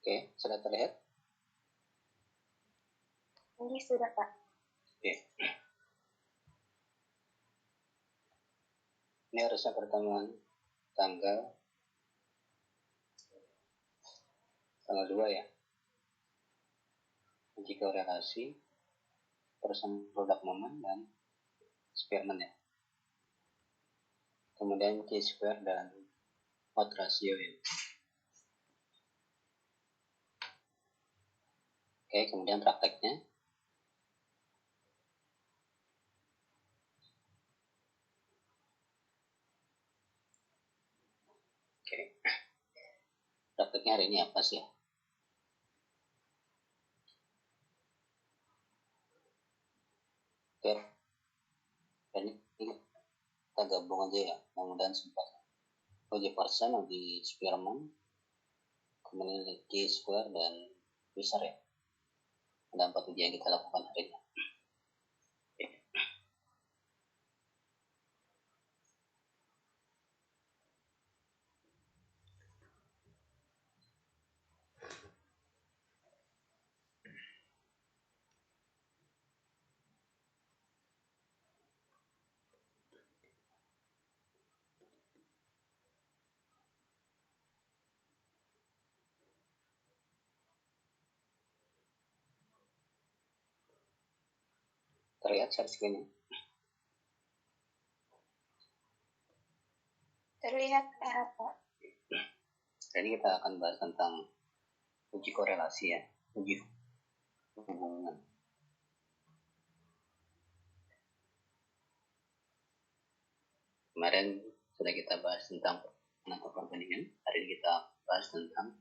Oke, sudah terlihat? Ini sudah, Pak. Oke. Ini harusnya pertemuan tanggal 2 ya. Uji korelasi, persen produk momen dan Spearman ya. Kemudian Chi-square dan odds ratio ya. Oke, kemudian prakteknya. Oke. Prakteknya hari ini apa sih ya? Oke. Dan ini kita gabung aja ya. Mudah-mudahan sempat uji persen, uji Spearman, kemudian Chi-square dan Wieser ya. Ada 4 uji yang kita lakukan hari ini. Terlihat share screen-nya? Terlihat, Pak. Jadi kita akan bahas tentang uji korelasi ya, uji hubungan. Kemarin sudah kita bahas tentang penangkap perbandingan, hari ini kita bahas tentang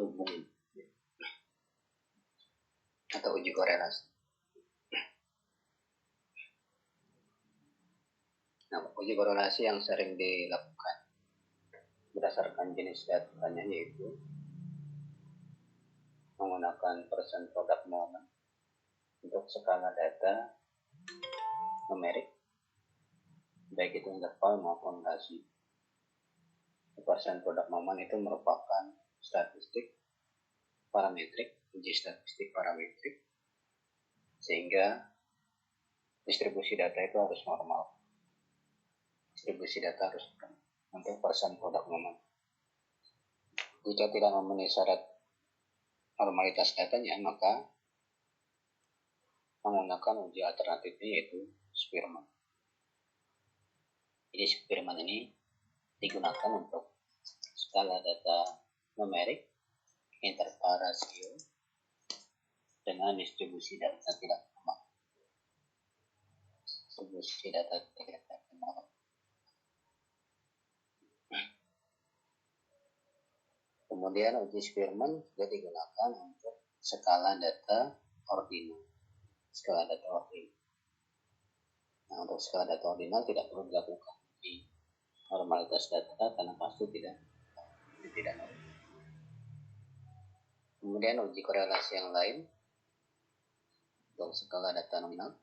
hubungan atau uji korelasi. Nah, uji korelasi yang sering dilakukan berdasarkan jenis datanya yaitu menggunakan persen produk momen untuk skala data numerik, baik itu interval maupun rasio. Persen produk momen itu merupakan statistik parametrik, uji statistik parametrik, sehingga distribusi data itu harus normal. Distribusi data harus untuk persen produk momen. Jika tidak memenuhi syarat normalitas datanya, maka menggunakan uji alternatifnya yaitu Spearman. Jadi Spearman ini digunakan untuk skala data numerik, interval rasio, dengan distribusi data tidak normal. Distribusi data tidak normal. Kemudian uji Spearman juga digunakan untuk skala data ordinal. Skala data ordinal. Nah, untuk skala data ordinal tidak perlu dilakukan uji normalitas data karena pasti tidak normal. Kemudian uji korelasi yang lain untuk skala data nominal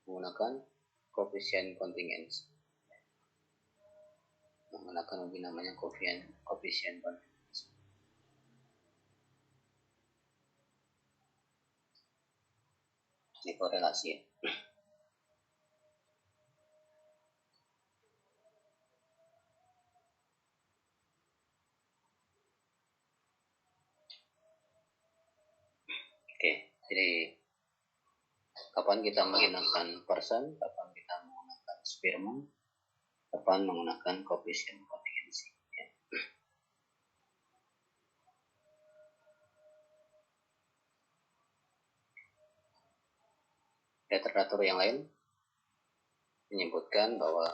menggunakan koefisien kontingensi. Menggunakan uji namanya koefisien kontingensi. Ini korelasi ya. Oke, jadi kapan kita menggunakan persen, kapan kita menggunakan Spearman, kapan menggunakan koefisien kontingensi. Ya. Literatur yang lain menyebutkan bahwa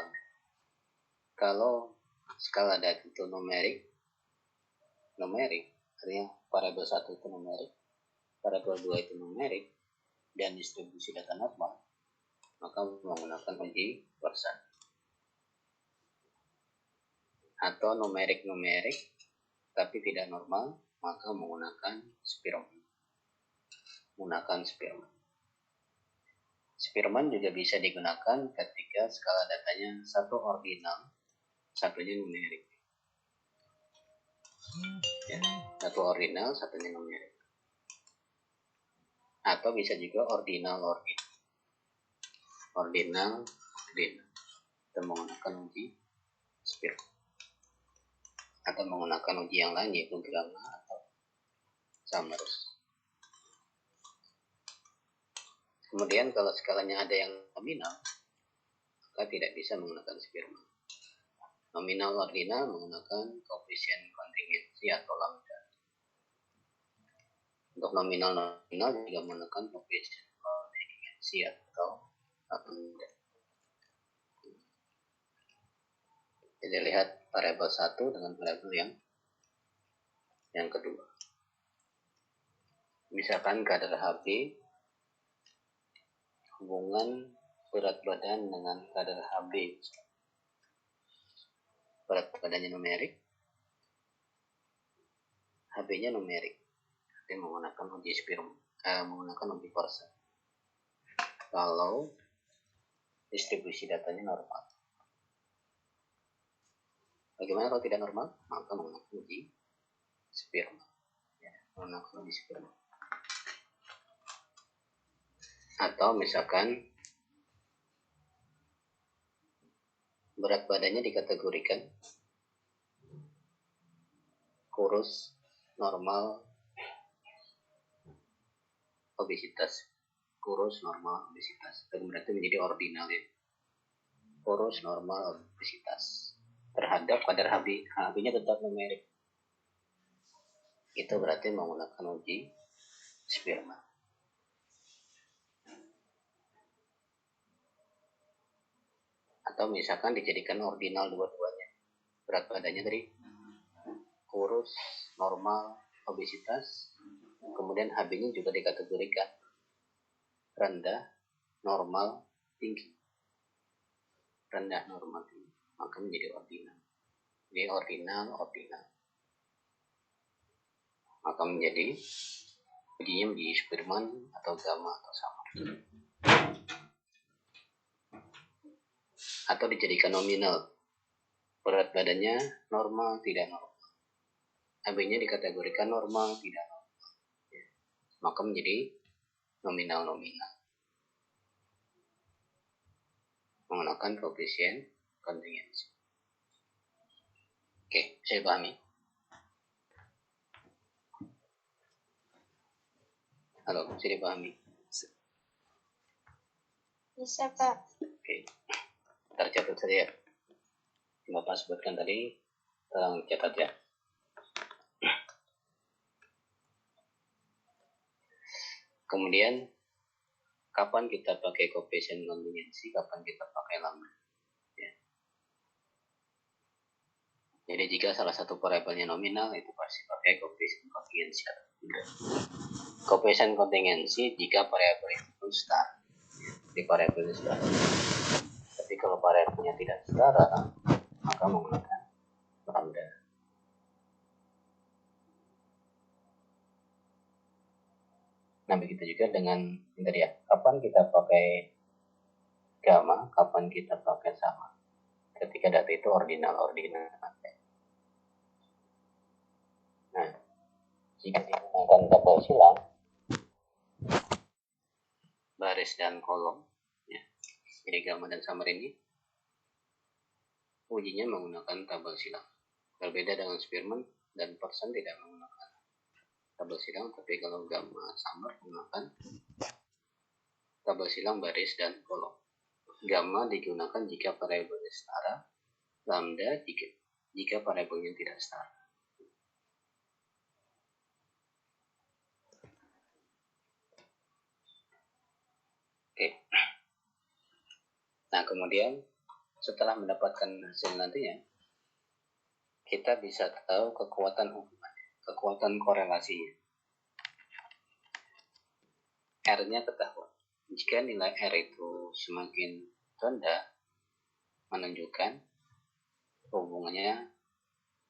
kalau skala data itu numerik, artinya variabel 1 itu numerik, variabel 2 itu numerik, dan distribusi data normal, maka menggunakan uji persen. Atau numerik tapi tidak normal, maka menggunakan Spearman. Spearman juga bisa digunakan ketika skala datanya satu ordinal, satunya numerik. Ya, satu ordinal, satunya numerik. Atau bisa juga ordinal. Kita menggunakan uji Spearman. Atau menggunakan uji yang lain yaitu gamma atau Summers. Kemudian kalau skalanya ada yang nominal, maka tidak bisa menggunakan Spearman. Nominal ordinal menggunakan koefisien kontingensi atau lambda. Untuk nominal juga menggunakan koefisien kontingensi atau lambda. Jadi lihat variabel 1 dengan variabel yang kedua. Misalkan kadar HB hubungan berat badan dengan kadar HB. Berat badannya numerik, HB-nya numerik. Jadi menggunakan uji Spearman, menggunakan uji Pearson. Kalau distribusi datanya normal. Bagaimana kalau tidak normal? Maka menggunakan uji Spearman. Ya, menggunakan uji Spearman. Atau misalkan berat badannya dikategorikan kurus, normal, obesitas. Kurus, normal, obesitas. Dan berarti menjadi ordinal ya. Kurus, normal, obesitas. Terhadap kadar HB-nya tetap numerik. Itu berarti menggunakan uji Spearman. Atau misalkan dijadikan ordinal dua-duanya. Berat badannya dari kurus, normal, obesitas. Kemudian HB-nya juga dikategorikan rendah, normal, tinggi. Rendah, normal, tinggi. Maka menjadi ordinal. Jadi ordinal. Maka menjadi ujinya menjadi Spearman atau gamma atau sama. Atau dijadikan nominal. Berat badannya normal, tidak normal. HB-nya dikategorikan normal, tidak normal. Ya. Maka menjadi nominal. Menggunakan koefisien kontingensi. Oke, saya pahami. Halo, bisa dipahami? Bisa, Pak. Oke, tercatat saja. Bapak sebutkan tadi, tolong catat ya. Kemudian, kapan kita pakai koefisien kontingensi, kapan kita pakai lambda. Ya. Jadi jika salah satu variabelnya nominal, itu pasti pakai koefisien kontingensi atau tidak. Koefisien kontingensi jika variabel itu setara. Di variabelnya setara. Tapi kalau variabelnya tidak setara, maka menggunakan lambda. Nah, begitu juga dengan tadi ya, kapan kita pakai gamma, kapan kita pakai sama. Ketika data itu ordinal. Nah, jika digunakan tabel silang, baris dan kolom, ya, jadi gamma dan summer ini, ujinya menggunakan tabel silang. Berbeda dengan Spearman dan Pearson tidak menggunakan tabel silang, tapi kalau gamma summer menggunakan tabel silang baris dan kolom. Gamma digunakan jika variabelnya setara, lambda jika variabelnya tidak setara. Oke. Nah, kemudian setelah mendapatkan hasil nantinya, kita bisa tahu kekuatan hubungan, kekuatan korelasinya. R-nya ketahuan. Jika nilai R itu semakin rendah, menunjukkan hubungannya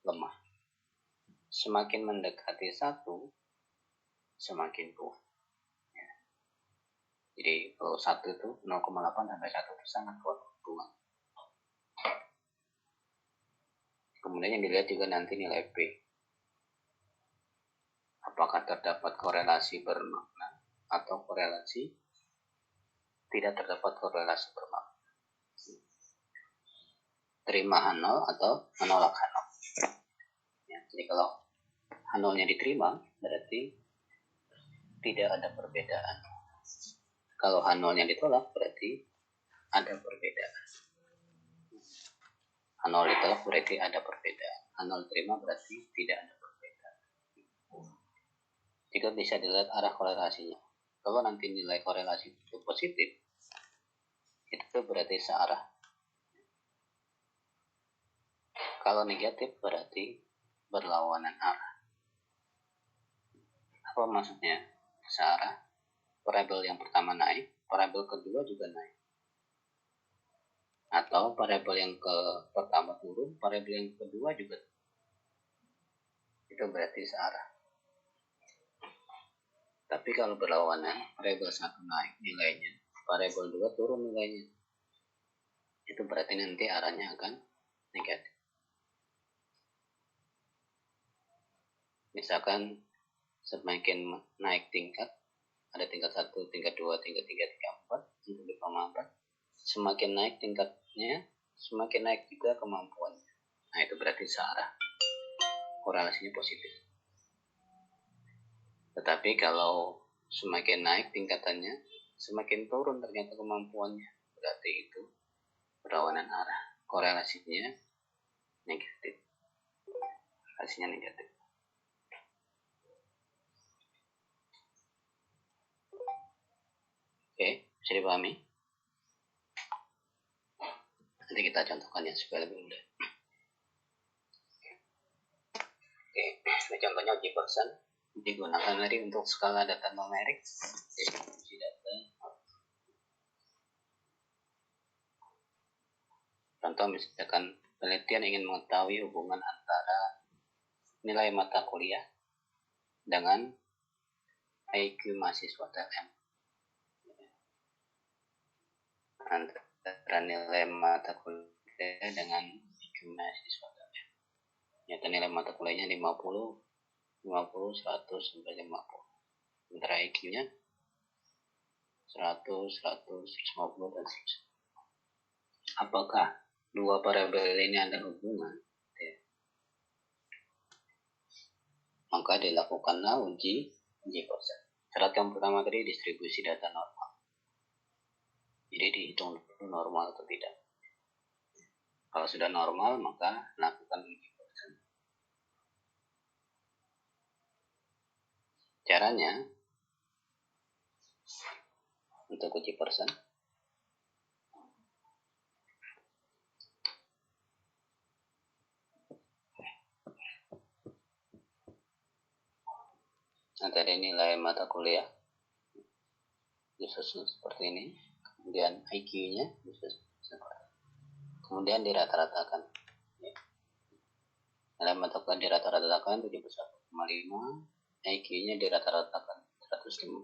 lemah. Semakin mendekati 1, semakin kuat. Jadi kalau 1 itu 0,8 sampai 1 itu sangat kuat hubungan. Kemudian yang dilihat juga nanti nilai P. apakah terdapat korelasi bermakna atau korelasi tidak terdapat korelasi bermakna. Terima H0 atau menolak H0. Ya, jadi kalau H0-nya diterima, berarti tidak ada perbedaan. Kalau H0-nya ditolak, berarti ada perbedaan. H0 ditolak berarti ada perbedaan. H0 diterima berarti tidak ada perbedaan. Jika bisa dilihat arah korelasinya. Kalau nanti nilai korelasi itu positif, itu berarti searah. Kalau negatif berarti berlawanan arah. Apa maksudnya searah? Variabel yang pertama naik, variabel kedua juga naik. Atau variabel yang pertama turun, variabel yang kedua juga. Itu berarti searah. Tapi kalau berlawanan, variabel 1 naik nilainya, variabel 2 turun nilainya. Itu berarti nanti arahnya akan negatif. Misalkan semakin naik tingkat, ada tingkat 1, tingkat 2, tingkat 3, tingkat 4, untuk di 4. Semakin naik tingkatnya, semakin naik juga kemampuannya. Nah, itu berarti searah. Korelasinya positif. Tetapi kalau semakin naik tingkatannya, semakin turun ternyata kemampuannya, berarti itu berlawanan arah. Korelasinya negatif. Korelasinya negatif. Oke, bisa dipahami? Nanti kita contohkan ya supaya lebih mudah. Oke, ini contohnya uji persen digunakan tadi untuk skala data numerik, distribusi data. Contoh misalkan penelitian ingin mengetahui hubungan antara nilai mata kuliah dengan IQ mahasiswa TM. Antara nilai mata kuliah dengan IQ mahasiswa TM. Nyata nilai mata kuliahnya 50, 100, sampai 50. Sementara IQ-nya 100, 150, dan seterusnya. Apakah dua variabel ini ada hubungan? Maka dilakukanlah uji persen. Syarat yang pertama tadi distribusi data normal. Jadi dihitung normal atau tidak. Kalau sudah normal, maka lakukan uji persen. Caranya untuk uji persen, antara nilai mata kuliah disusun seperti ini, kemudian IQ-nya disusun seperti ini. Kemudian dirata-ratakan. Nilai mata kuliah dirata-ratakan 71,5, IQ-nya dirata-ratakan 115,5.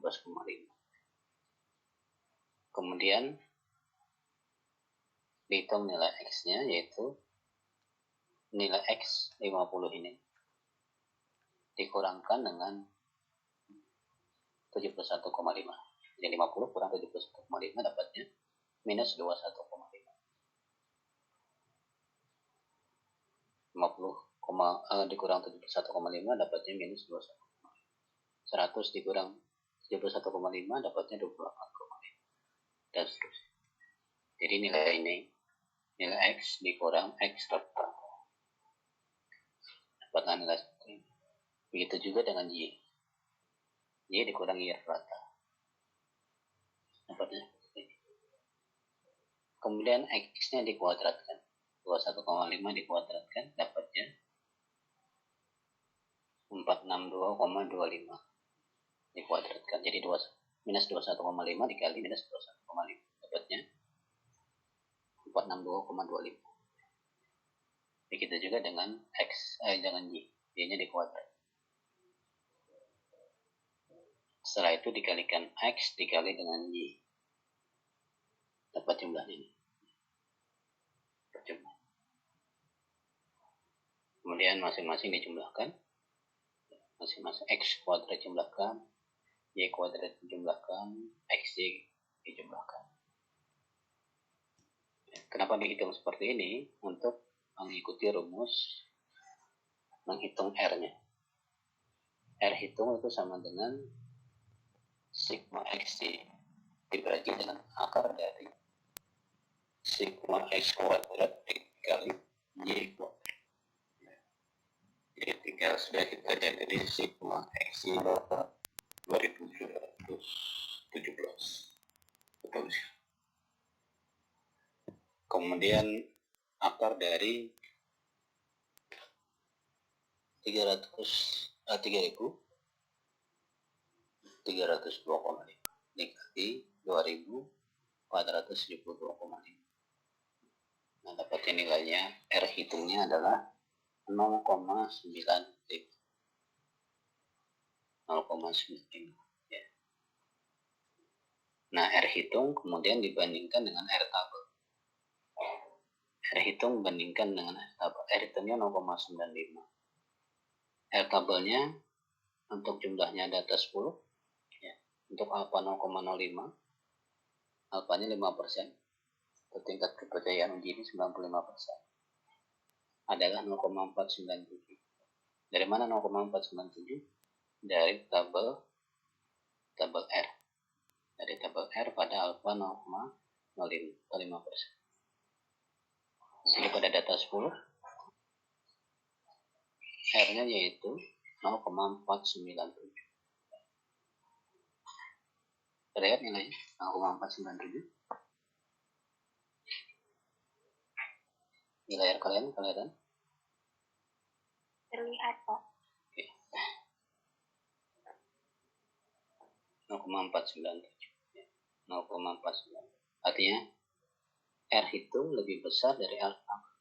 Kemudian dihitung nilai X-nya, yaitu nilai X 50 ini dikurangkan dengan 71,5. Jadi 50 kurang 71,5 dapatnya minus 21,5. 50 dikurang 71,5 dapatnya minus 21,5. 100 dikurang 71,5 dapatnya 28,5. Dan seterusnya. Jadi nilai ini, nilai X dikurang X rata, dapatlah nilai seperti ini. Begitu juga dengan Y. Y dikurang Y rata, dapatnya seperti ini. Kemudian X-nya dikuadratkan. 21,5 dikuadratkan, dapatnya 462,25 dikuadratkan. Jadi minus 21,5 dikali minus 21,5 dapatnya 462,25. Begitu juga dengan X, dengan Y. Y-nya dikuadrat. Setelah itu dikalikan X dikali dengan Y. Dapat jumlahnya ini. Kemudian masing-masing dijumlahkan. masing-masing x kuadrat jumlahkan, y kuadrat dijumlahkan, xy dijumlahkan. Kenapa dihitung seperti ini? Untuk mengikuti rumus menghitung R-nya. R hitung itu sama dengan sigma xy dibagi dengan akar dari sigma x kuadrat dikali y kuadrat. Jadi tinggal sudah kita jadi sigma xy berapa? 2717. Betul sih. Kemudian akar dari 3.302,5 dikali 2.472,5. Nah, dapatnya nilainya R hitungnya adalah 0,95. 0,95 ya. Nah, R hitung kemudian dibandingkan dengan R tabel. R hitung bandingkan dengan R tabel. R hitungnya 0,95. R tabelnya untuk jumlahnya data 10 ya. Untuk alfa 0,05, alfanya 5%, tingkat kepercayaan uji ini 95%, adalah 0,497. Dari mana 0,497? Dari tabel R. Dari tabel R pada alfa 0,05%. Jadi pada data 10, R-nya yaitu 0,497. Terlihat nilainya 0,497. Nilai R kalian kelihatan? Terlihat, Pak. Oke. 0,497. 0,497. Artinya R hitung lebih besar dari R tabel.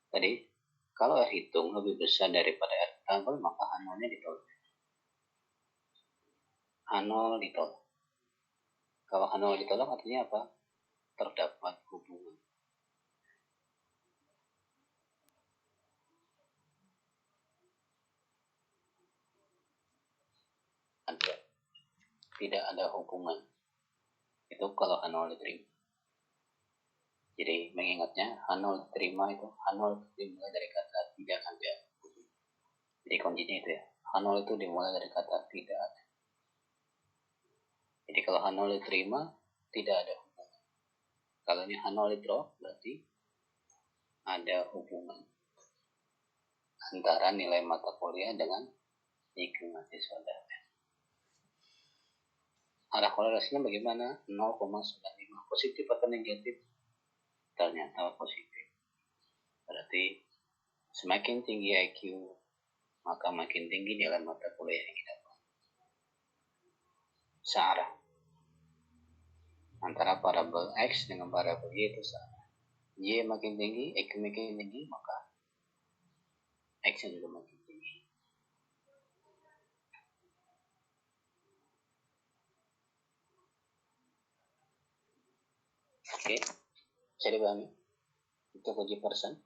Tadi kalau R hitung lebih besar daripada R tabel, maka H0-nya ditolak. H0 ditolak. Kalau H0 ditolak artinya apa? Terdapat hubungan. Tidak ada hubungan. Itu kalau H0 diterima. Jadi mengingatnya H0 diterima itu H0 dimulai dari kata tidak ada. Jadi kuncinya itu ya. H0 itu dimulai dari kata tidak ada. Jadi kalau H0 diterima tidak ada hubungan. Kalau ini H0 ditolak berarti ada hubungan antara nilai mata kuliah dengan IQ mahasiswa. Arah korelasinya bagaimana? 0,95 positif atau negatif? Ternyata positif. Berarti semakin tinggi IQ, maka makin tinggi nilai mata kuliah yang kita dapat. Searah. Antara variabel X dengan variabel Y itu searah. Y makin tinggi, IQ makin tinggi, maka X juga makin tinggi. Oke, bisa dipahami? Untuk uji persen.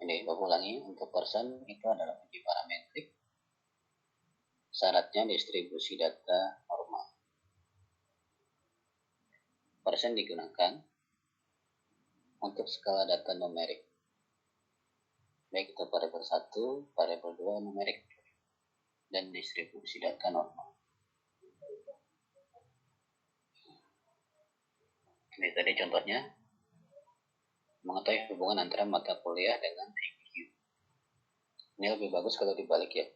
Ini aku ulangi, untuk persen itu adalah uji parametrik. Syaratnya distribusi data normal. Persen digunakan untuk skala data numerik. Baik itu variabel 1, variabel 2 numerik, dan distribusi data normal. Ini tadi contohnya mengetahui hubungan antara mata kuliah dengan IQ. Ini lebih bagus kalau dibalik ya.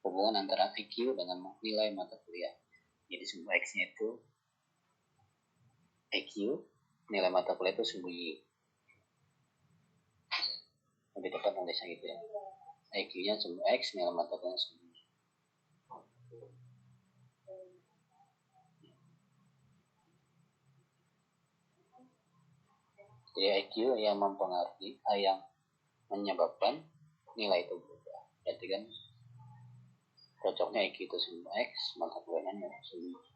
Hubungan antara IQ dengan nilai mata kuliah. Jadi sumbu X-nya itu IQ, nilai mata kuliah itu sumbu Y. Lebih tepat nulisnya gitu ya. IQ-nya sumbu X, nilai mata kuliah sumbu Y. Jadi IQ yang mempengaruhi, yang menyebabkan nilai itu berubah. Berarti kan cocoknya IQ itu sumbu X, mata kuliahnya nilai sumbu Y.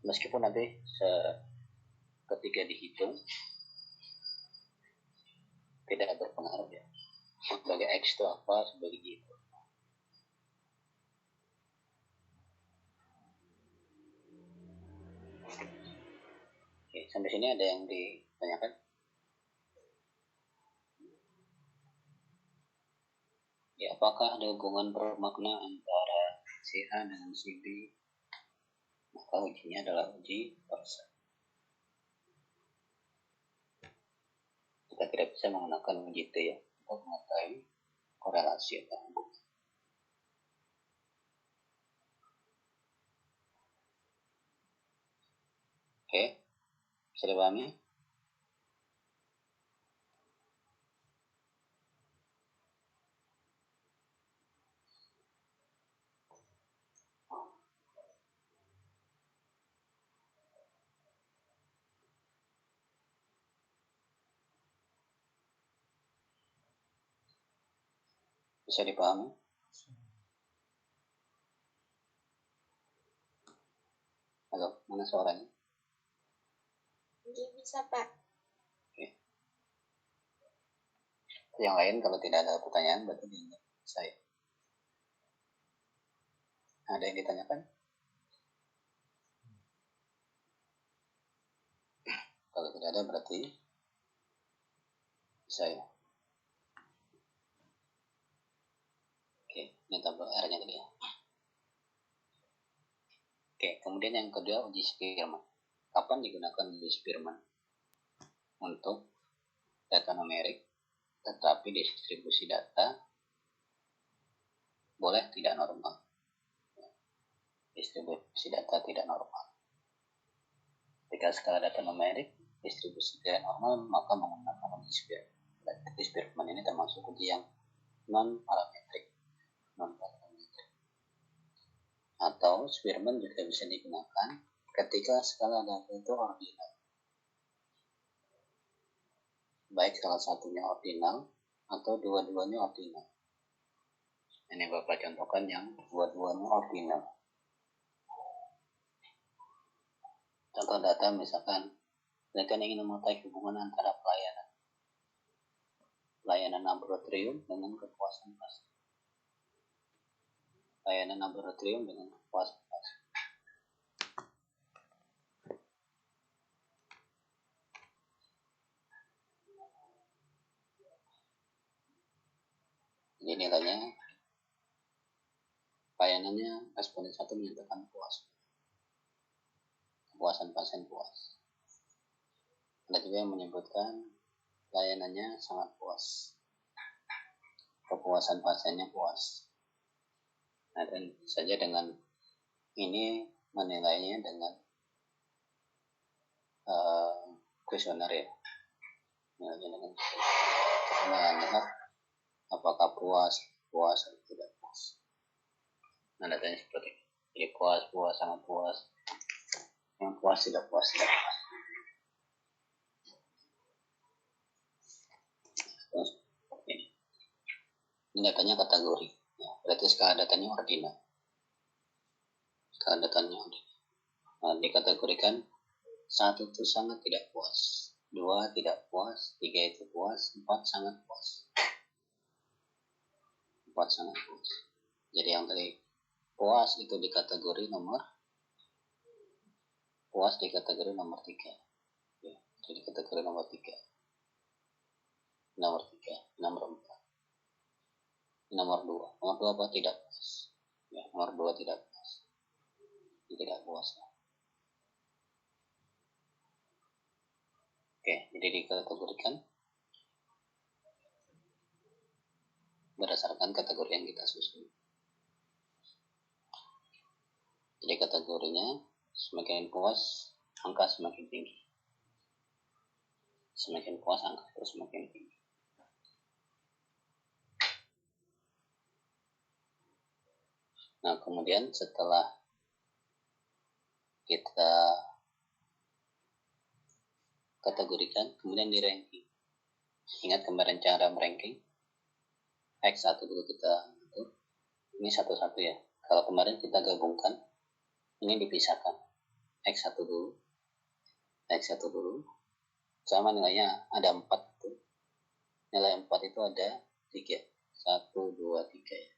Meskipun nanti ketika dihitung tidak berpengaruh ya. Sebagai X itu apa, sebagai Y itu. Oke, sampai sini ada yang ditanyakan? Ya, apakah ada hubungan bermakna antara si A dengan si B? Maka ujinya adalah uji paksa. Kita tidak bisa menggunakan uji T ya untuk mengetahui korelasi atau hubungan. Oke, bisa dipahami? Bisa dipahami? Halo, mana suaranya? Bisa, Pak. Oke. Yang lain kalau tidak ada pertanyaan berarti diingat saya. Ada yang ditanyakan? Kalau tidak ada berarti saya. Oke, ini tabel R-nya tadi ya. Oke, kemudian yang kedua uji Spearman. Kapan digunakan uji Spearman? Untuk data numerik, tetapi distribusi data boleh tidak normal. Distribusi data tidak normal. Jika skala data numerik, distribusi tidak normal, maka menggunakan uji Spearman. Uji Spearman ini termasuk uji yang non-parametrik. Atau Spearman juga bisa digunakan ketika skala data itu ordinal. Baik salah satunya ordinal atau dua-duanya ordinal. Ini Bapak contohkan yang dua-duanya ordinal. Contoh data misalkan kalian ingin mengetahui hubungan antara pelayanan laboratorium dengan kepuasan pasien. Pelayanan laboratorium dengan kepuasan pasien. Jadi nilainya pelayanannya responden 1 menyatakan puas. Kepuasan pasien puas. Ada juga yang menyebutkan pelayanannya sangat puas. Kepuasan pasiennya puas. Nah, dan saja dengan ini menilainya dengan kuesioner ya. Menilainya dengan menilai apakah puas atau tidak puas. Nah, datanya seperti ini. Jadi puas, sangat puas. Yang puas, tidak puas. Terus, ini datanya kategori. Ya, berarti skala datanya ordinal. Skala datanya ordinal. Nah, dikategorikan 1 itu sangat tidak puas, 2 tidak puas, 3 itu puas, 4 sangat puas. 4 sangat puas. Jadi yang tadi puas itu di kategori nomor 3. Ya, itu di kategori nomor 3. Nomor 4. Nomor 2. Nomor 2 apa? Tidak puas. Ya, nomor 2 tidak puas. Tidak puas. Oke, jadi dikategorikan berdasarkan kategori yang kita susun. Jadi kategorinya semakin puas, angka semakin tinggi. Semakin puas, angka itu semakin tinggi. Nah, kemudian setelah kita kategorikan, kemudian di ranking. Ingat kemarin cara meranking? X1 dulu kita atur. Ini satu-satu ya. Kalau kemarin kita gabungkan, ini dipisahkan. X1 dulu. Sama nilainya ada 4 tuh. nilai 4 itu ada 3. 1, 2, 3 ya.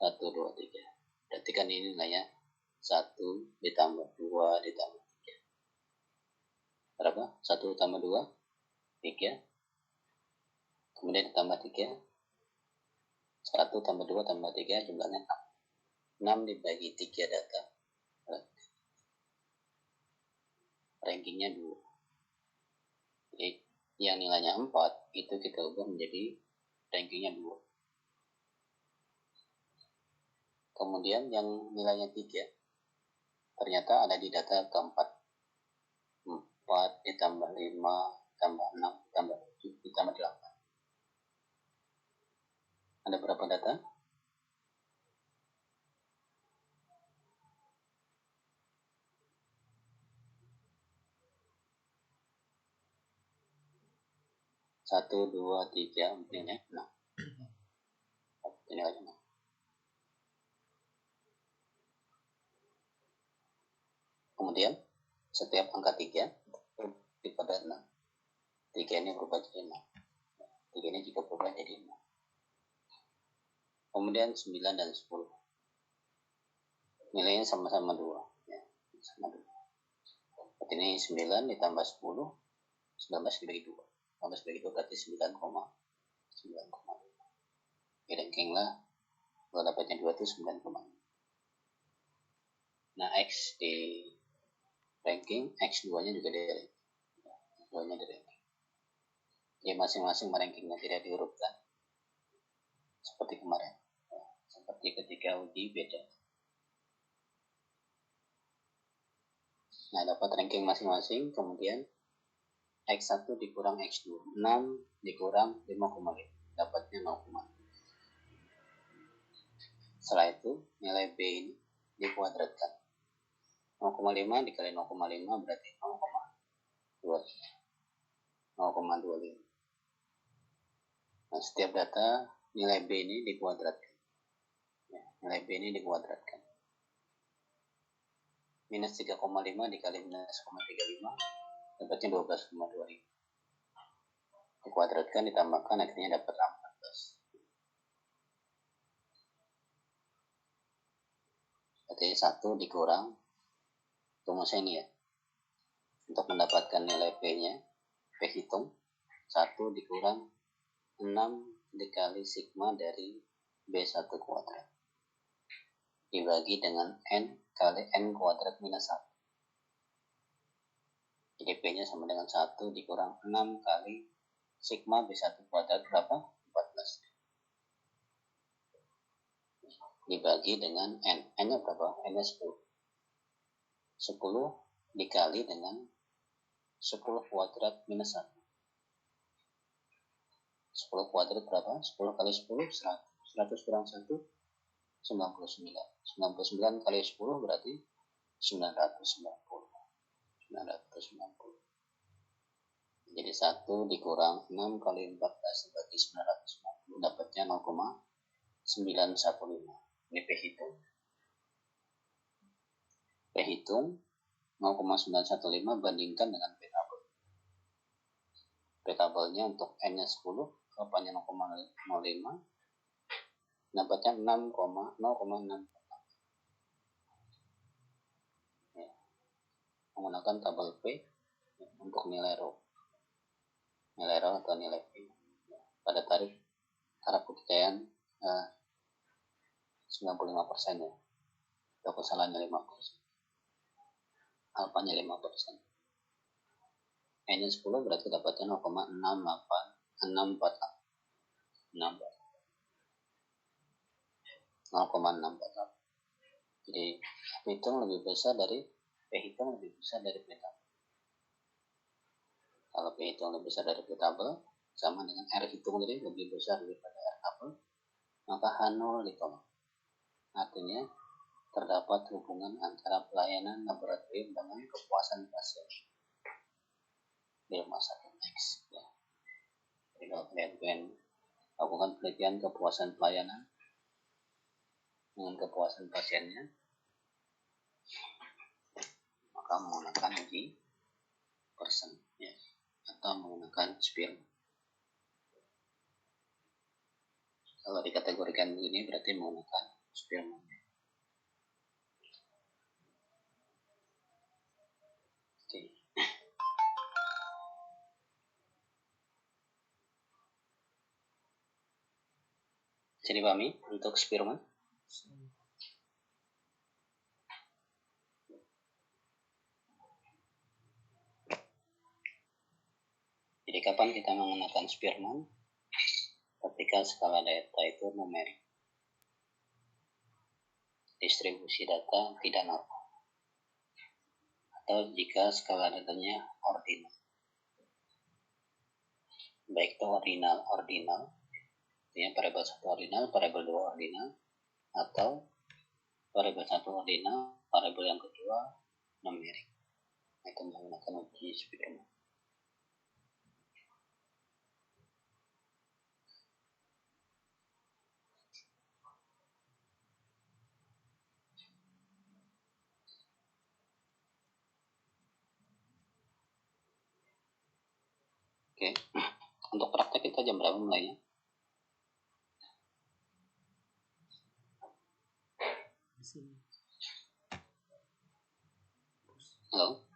1, 2, 3. Berarti kan ini nilainya 1 ditambah 2 ditambah 3. Berapa? 1 tambah 2, 3. Kemudian ditambah 3. 1 tambah 2 tambah 3 jumlahnya 6. 6 dibagi 3 data. Rankingnya 2. Jadi yang nilainya 4 itu kita ubah menjadi rankingnya 2. Kemudian yang nilainya 3 ternyata ada di data keempat. 4 ditambah 5 tambah 6 tambah 7 ditambah 8. Ada berapa data? Satu, dua, tiga, nilai 6. Nilai 6. Kemudian setiap angka 3 pada 6. 3 ini berubah jadi 6. 3 ini juga berubah jadi 6. Kemudian 9 dan 10. Nilainya sama-sama 2. Ya, sama 2. Berarti ini 9 ditambah 10. 19 dibagi 2. 19 dibagi 2 berarti 9,9. Ranking lah. Kalau dapatnya 2 itu 9,5. Nah, X di ranking, X2 nya juga di ranking. X2 nya di ranking. Jadi masing-masing rankingnya tidak diurutkan seperti kemarin. Seperti ketika uji beda. Nah, dapat ranking masing-masing, kemudian X1 dikurang X2. 6 dikurang 5,5. Dapatnya 0,5. Setelah itu, nilai B ini dikuadratkan. 0,5 dikali 0,5 berarti 0,25. Nah, setiap data nilai B ini dikuadratkan. Ya, nilai B ini dikuadratkan. Minus 3,5 dikali minus 0,35 dapatnya 12,25. Dikuadratkan ditambahkan akhirnya dapat 14. Berarti 1 dikurang, rumusnya ini ya. Untuk mendapatkan nilai P-nya, P hitung 1 dikurang 6 dikali sigma dari B1 kuadrat dibagi dengan N kali N kuadrat minus 1. Jadi P-nya sama dengan 1 dikurang 6 kali sigma B1 kuadrat berapa? 14. Dibagi dengan N. N-nya berapa? N-nya 10. 10 dikali dengan 10 kuadrat minus 1. 10 kuadrat berapa? 10 kali 10, 100. 100 kurang 1, 99. 99 kali 10 berarti 990. 990. Jadi 1 dikurang 6 kali 14 dibagi 990 dapatnya 0,915. Ini P hitung. P hitung 0,915 bandingkan dengan P tabel. P tabelnya untuk N-nya 10, K-nya 0,05, dapatnya 0,6. Ya. Menggunakan tabel P untuk nilai rho. Nilai rho atau nilai P. Pada tarif harap kepercayaan 95% ya. Atau kesalahannya 5%. Alfanya 5%. N-nya 10 berarti dapatnya 0,648. Jadi P hitung lebih besar dari P hitung lebih besar dari P tabel. Kalau P hitung lebih besar dari P tabel sama dengan R hitung tadi lebih besar daripada R tabel, maka H0 ditolak. Artinya terdapat hubungan antara pelayanan laboratorium dengan kepuasan pasien di rumah sakit X. Ya. Jadi kalau kalian pengen lakukan penelitian kepuasan pelayanan dengan kepuasan pasiennya, maka menggunakan uji persen ya, atau menggunakan Spearman. Kalau dikategorikan begini berarti menggunakan Spearman. Oke. Bisa dipahami untuk Spearman? Jadi kapan kita menggunakan Spearman? Ketika skala data itu numerik. Distribusi data tidak normal. Atau jika skala datanya ordinal. Baik itu ordinal, artinya variabel 1 ordinal, variabel 2 ordinal, atau variabel 1 ordinal, variabel yang kedua numerik. Itu menggunakan uji Spearman. Oke, untuk praktek kita jam berapa mulainya? Halo,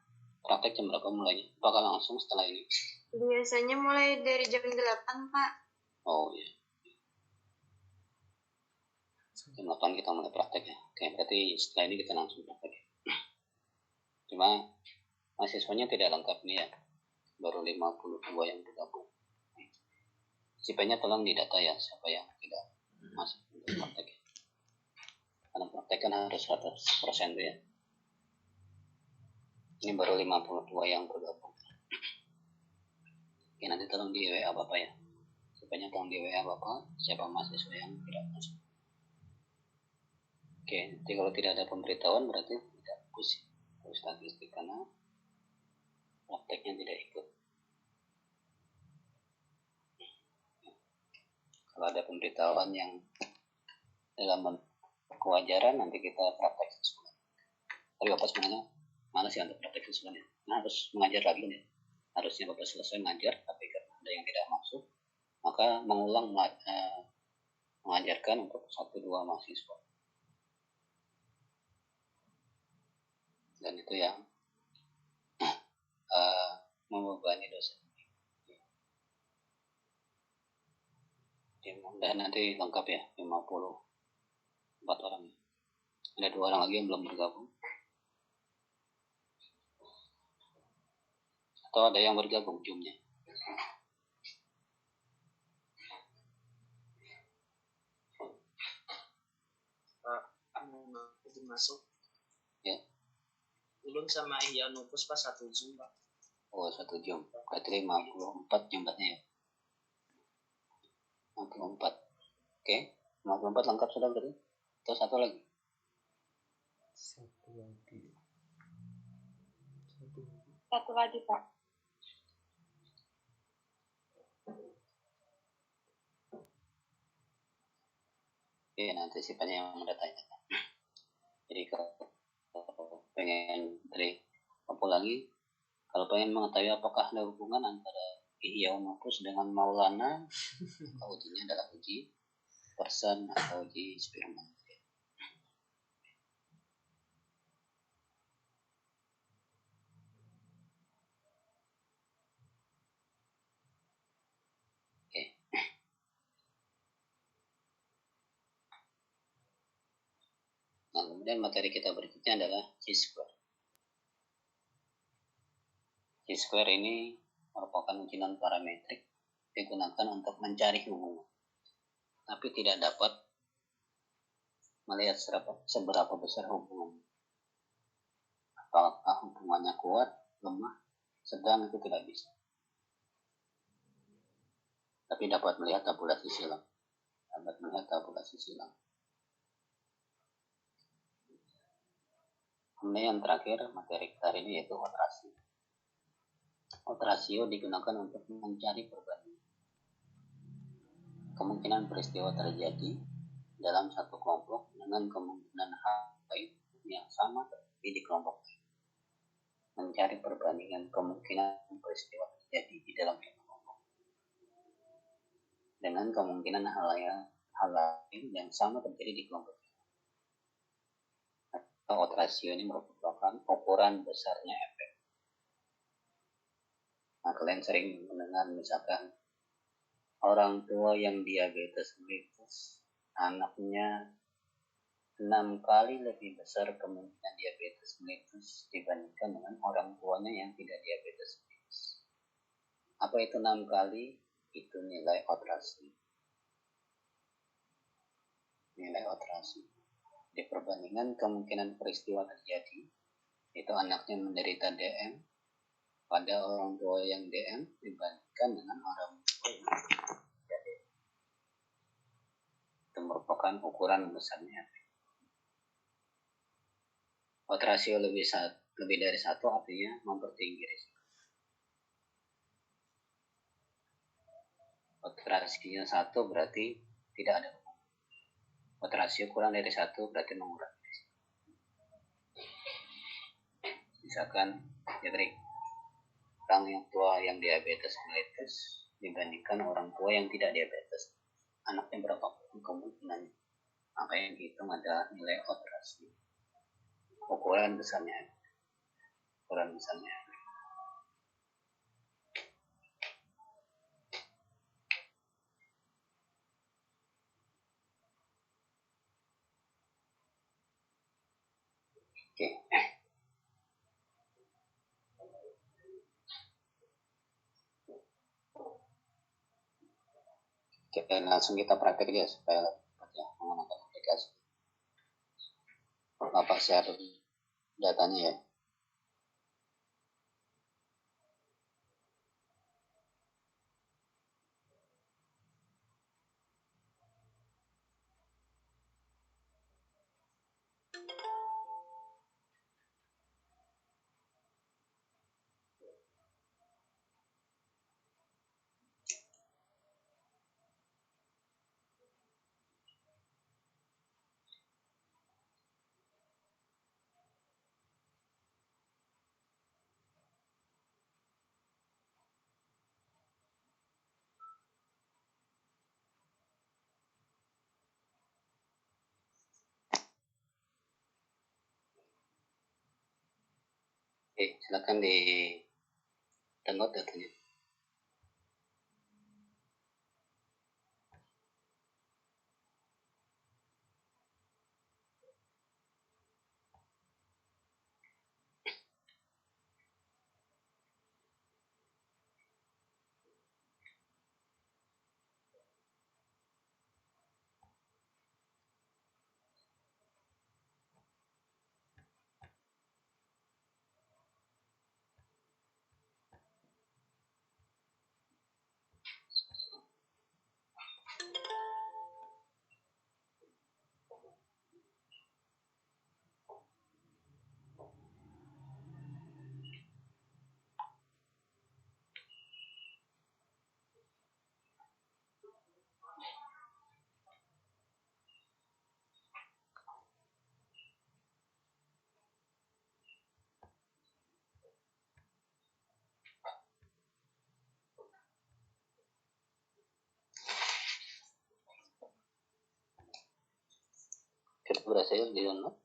praktek jam berapa mulainya? Apakah langsung setelah ini? Biasanya mulai dari jam 8, Pak. Oh iya. Jam 8 kita mulai praktek ya. Oke, berarti setelah ini kita langsung praktek. Cuma mahasiswanya tidak lengkap nih ya. Baru 52 yang bergabung. CP-nya tolong didata ya, siapa yang tidak masuk untuk praktek. Karena praktek kan harus 100% tuh ya. Ini baru 52 yang bergabung. Oke, nanti tolong di WA Bapak ya. CP-nya tolong di WA Bapak, siapa mahasiswa yang tidak masuk. Oke, nanti kalau tidak ada pemberitahuan berarti tidak bagus statistik karena prakteknya tidak ikut. Kalau ada pemberitahuan yang dalam kewajaran nanti kita praktek sesuai. Tapi Bapak sebenarnya mana sih untuk praktek sesuai? Nah, harus mengajar lagi nih. Harusnya Bapak selesai mengajar, tapi karena ada yang tidak masuk, maka mengulang mengajarkan untuk 1-2 mahasiswa. Dan itu yang membebani dosen. Dan nanti lengkap ya, 54 orang. Ada 2 orang lagi yang belum bergabung. Atau ada yang bergabung Zoom-nya. Masuk ya. Ulun sama Ihya Nupus pas 1 Zoom, Pak. Oh, 1 Zoom. Berarti 54 jumlahnya ya. 54. Oke, 54 lengkap sudah berarti? Atau satu lagi? Satu lagi, Pak. Oke, nanti sifatnya yang mendatanya. Jadi kalau pengen dari apa lagi, kalau pengen mengetahui apakah ada hubungan antara Ihya Nupus dengan Maulana, ujinya adalah uji person atau uji Spearman. Nah, kemudian materi kita berikutnya adalah Chi-square. Chi-square ini merupakan ujian parametrik digunakan untuk mencari hubungan, tapi tidak dapat melihat seberapa besar hubungan. Apakah hubungannya kuat, lemah, sedang, itu tidak bisa. Tapi dapat melihat tabulasi silang. Kemudian yang terakhir materi kita hari ini yaitu hot ratio. Hot ratio digunakan untuk mencari perbandingan kemungkinan peristiwa terjadi dalam satu kelompok dengan kemungkinan hal lain yang sama terjadi di kelompok lain. Mencari perbandingan kemungkinan peristiwa terjadi di dalam satu kelompok dengan kemungkinan hal yang hal lain yang sama terjadi di kelompok. Odds ratio ini merupakan ukuran besarnya efek. Nah, kalian sering mendengar misalkan orang tua yang diabetes mellitus, anaknya 6 kali lebih besar kemungkinan diabetes mellitus dibandingkan dengan orang tuanya yang tidak diabetes mellitus. Apa itu 6 kali? Itu nilai odds ratio. Nilai odds ratio. Di perbandingan kemungkinan peristiwa terjadi, itu anaknya menderita DM pada orang tua yang DM dibandingkan dengan orang tua yang tidak DM. Itu merupakan ukuran besarnya. Odds ratio lebih dari 1 artinya mempertinggi risiko. Odds ratio 1 berarti tidak ada. Odds ratio kurang dari 1 berarti mengurangi risiko. Misalkan orang yang tua yang diabetes mellitus dibandingkan orang tua yang tidak diabetes, anaknya berapa kemungkinannya? Maka yang dihitung adalah nilai odds ratio. Ukuran besarnya. Oke. Oke, langsung kita praktek aja supaya ya, menggunakan aplikasi. Bapak share datanya ya. Oke, silakan di download datanya. Kita berhasil di download.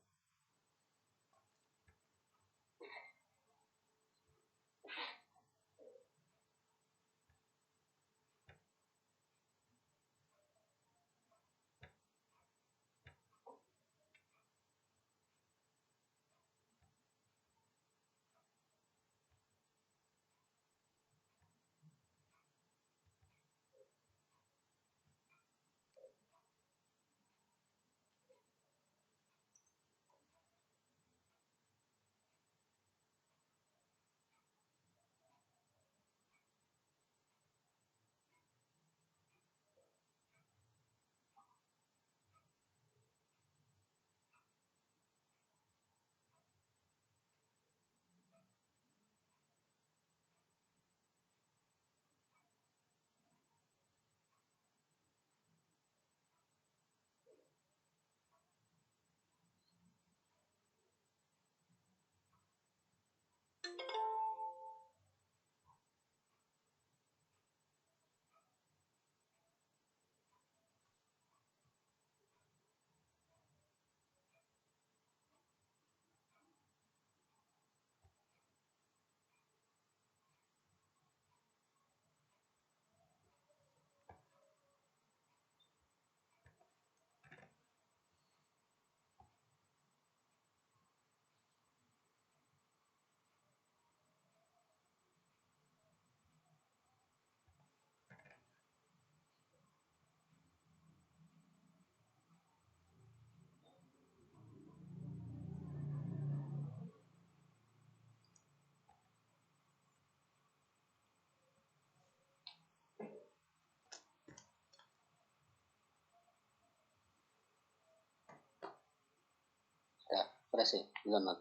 berhasil download.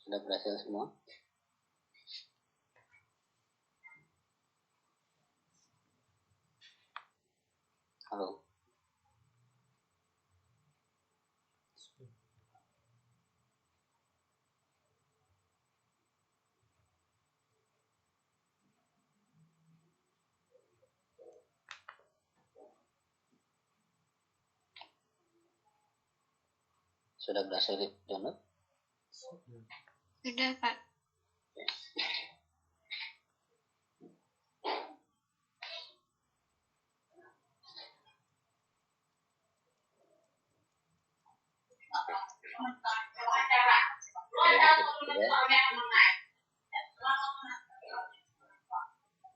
Sudah berhasil semua? Halo? Sudah berhasil di download? Sudah, Pak.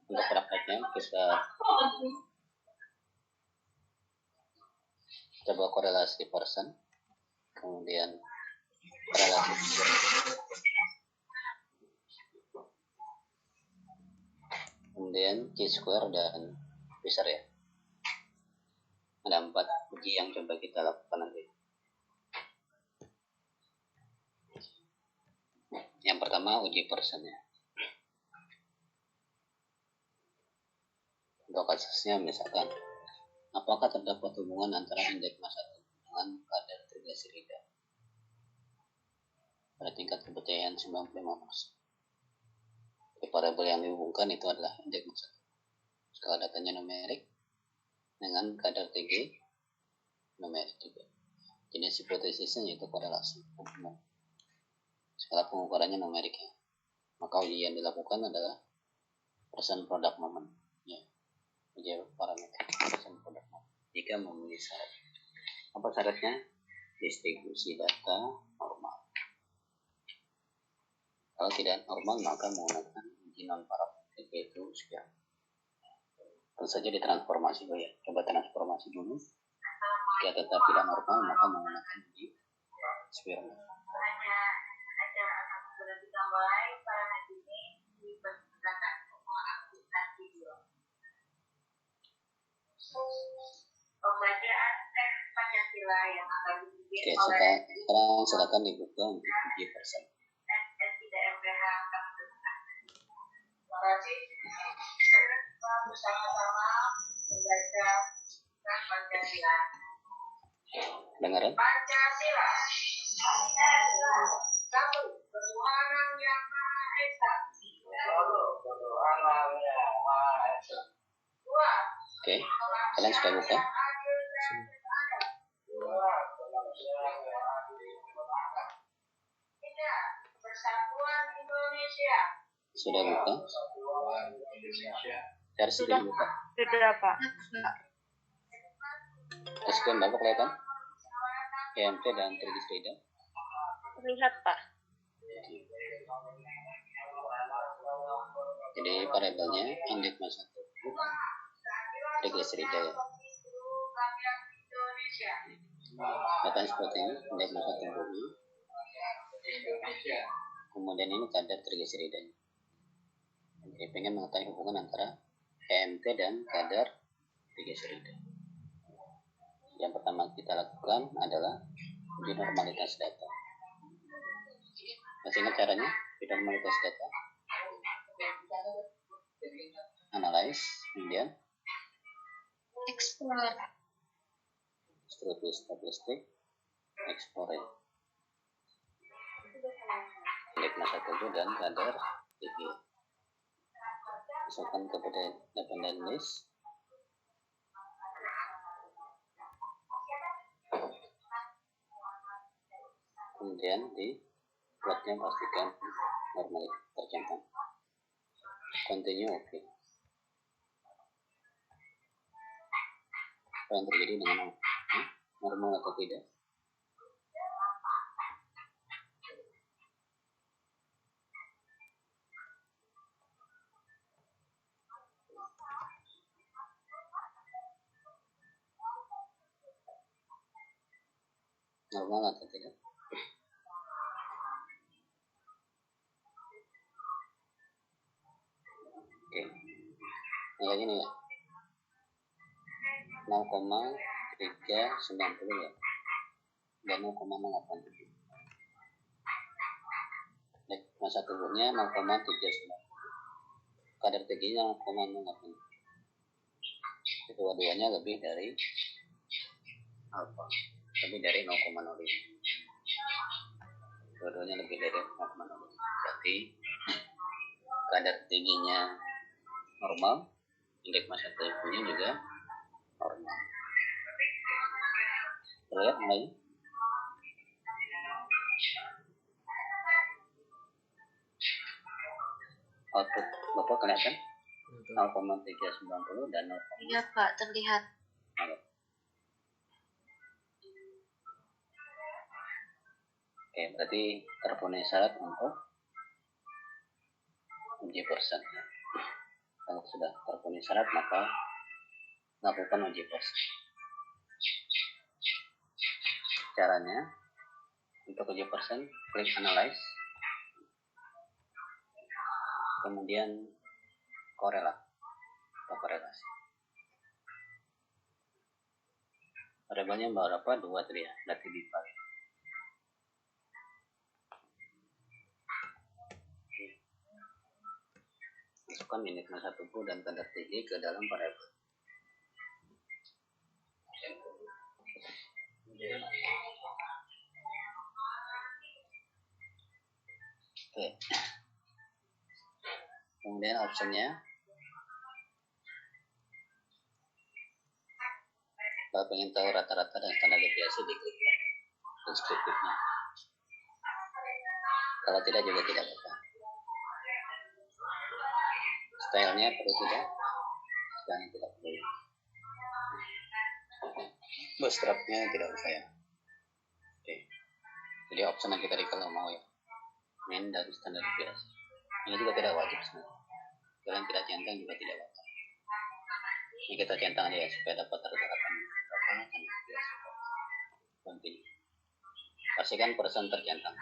Untuk prakteknya kita coba korelasi person, kemudian korelasi kemudian chi-square dan Fisher ya. Ada 4 uji yang coba kita lakukan nanti. Yang pertama uji person ya. Untuk kasusnya misalkan, apakah terdapat hubungan antara indeks massa tubuh dengan kadar trigliserida pada tingkat kepercayaan 95%. Variabel yang dihubungkan itu adalah indeks massa tubuh, skala datanya numerik dengan kadar TG numerik juga. Jenis hipotesisnya yaitu korelasi hubungan. Skala pengukurannya numerik ya. Maka uji yang dilakukan adalah persen product moment ya. Uji parameter persen product moment jika memenuhi syarat. Apa syaratnya? Distribusi data normal. Kalau tidak normal maka menggunakan uji non parametrik yaitu sekian. Tentu saja ditransformasi dulu ya. Coba transformasi dulu. Jika tetap tidak normal maka menggunakan uji Spearman. Oke, sekarang silakan dibuka untuk uji persen. Dengaran? Pancasila. Satu, ketuhanan yang Maha Esa. Dua. Oke, kalian sudah buka? Persatuan Indonesia. Sudah buka? Versi sudah buka? Sudah, Pak. Skrin Bapak kelihatan? PMT dan trigliserida? Terlihat, Pak. Jadi variabelnya indeks massa tubuh trigliserida ya. Datanya seperti ini, indeks massa tubuhnya. Kemudian ini kadar trigliseridanya. Jadi pengen mengetahui hubungan antara PMT dan kadar trigliserida. Yang pertama kita lakukan adalah uji normalitas data. Masih ingat caranya? Uji normalitas data. Analyze, kemudian Explore. statistik, explore. Indeks massa tubuh dan kadar TG. Masukkan ke dependent list. Kemudian di plotnya pastikan normal tercentang. Continue oke. Apa yang terjadi dengan normal atau tidak? Normal atau tidak? kayak gini ya, 0,390 ya, dan 0,087. Massa tubuhnya 0,390, kadar tingginya 0,087. Kedua-duanya lebih dari alfa, lebih dari 0,05. Kedua-duanya lebih dari 0,05. Berarti kadar tingginya normal, indeks massa tubuhnya juga normal. Terlihat mulai? Output Bapak kelihatan? 0,390 dan 0,. Iya Pak, terlihat. Oke, berarti terpenuhi syarat untuk uji persen. Kalau sudah terpenuhi syarat, maka lakukan uji persen. Caranya, untuk uji persen, klik analyze, kemudian korelasi. Variabelnya berapa? 2 tadi ya, berarti divide. Masukkan indeks massa tubuh dan kadar tinggi ke dalam variabel. Oke. Kemudian optionnya, kalau ingin tahu rata-rata dan standar deviasi, diklik deskriptifnya. Kalau tidak juga tidak apa-apa. Stylenya perlu tidak? Stylenya tidak perlu. Bootstrapnya tidak usah ya. Oke. Jadi option yang kita kalau mau ya, main dari standar deviasi. Ini juga tidak wajib sebenarnya. Kalian tidak centang juga tidak apa-apa. Ini kita centang aja ya, supaya dapat rata-rata continue. Pastikan persen tercentang.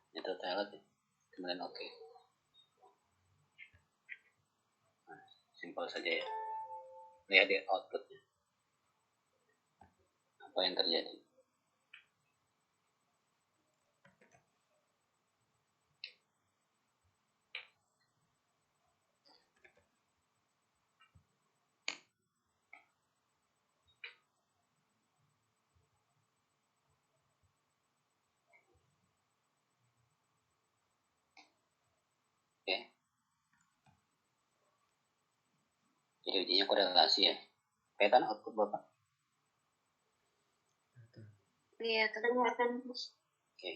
Itu highlight ya. Kemudian oke. Nah, simpel saja ya. Lihat di outputnya. Apa yang terjadi? Oke. Jadi ujinya korelasi ya. Kelihatan output Bapak? Iya, kelihatan. Oke.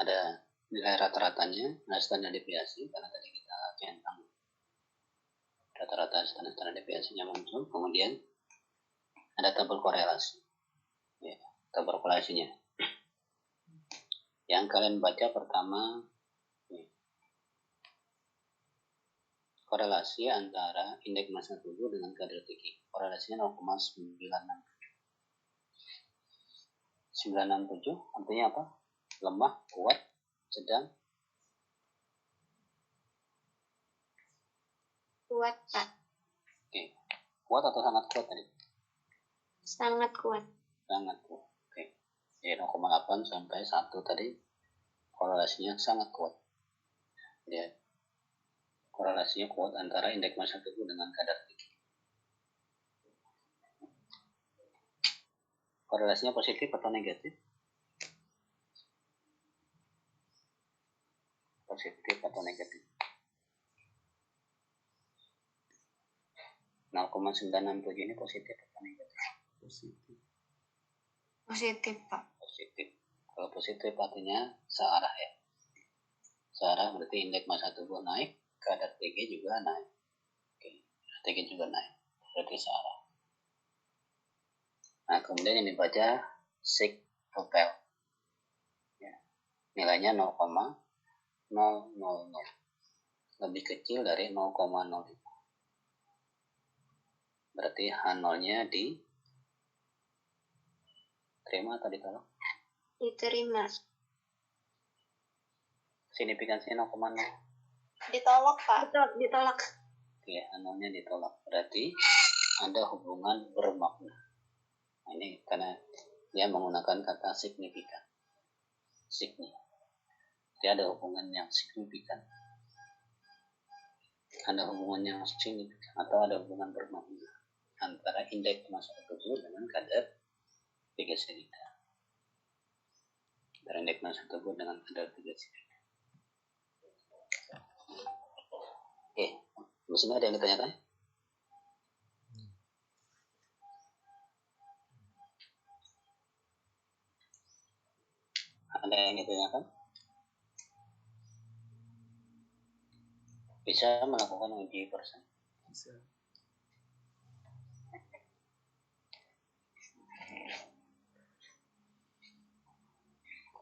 Ada nilai rata-ratanya, ada standar deviasi, karena tadi kita centang rata-rata standar deviasinya muncul. Kemudian ada tabel korelasi, ya, tabel korelasinya. Yang kalian baca pertama, ya, korelasi antara indeks massa tubuh dengan kadar tinggi. Korelasinya 0,967, artinya apa? Lemah, kuat, sedang. Kuat Pak. Oke. Kuat atau sangat kuat tadi? Sangat kuat. Sangat kuat. Oke. Jadi 0,8 sampai 1 tadi korelasinya sangat kuat. Ya. Korelasinya kuat antara indeks massa tubuh dengan kadar tinggi. Korelasinya positif atau negatif? Positif atau negatif? 0,967 ini positif atau negatif? Positif Pak. Positif. Kalau positif artinya searah ya. Searah berarti indeks massa tubuh naik, kadar tinggi juga naik. Oke, tinggi juga naik. Berarti searah. Nah, kemudian yang dibaca sig total. Ya. Nilainya 0,000. Lebih kecil dari 0,05. Berarti H0-nya di Terima atau ditolak? Diterima. Signifikansinya 0,0. Ditolak, Pak. Ditolak. Oke, nolnya ditolak. Berarti ada hubungan bermakna. Nah, ini karena dia menggunakan kata signifikan. Dia ada hubungan yang signifikan. Ada hubungan yang signifikan atau ada hubungan bermakna antara indeks massa tubuh dengan kadar triglycerida. Antara indeks massa tubuh dengan kadar triglycerida. Oke, di sini ada yang ditanyakan? Ada yang ditanyakan? Bisa melakukan uji persen. Bisa.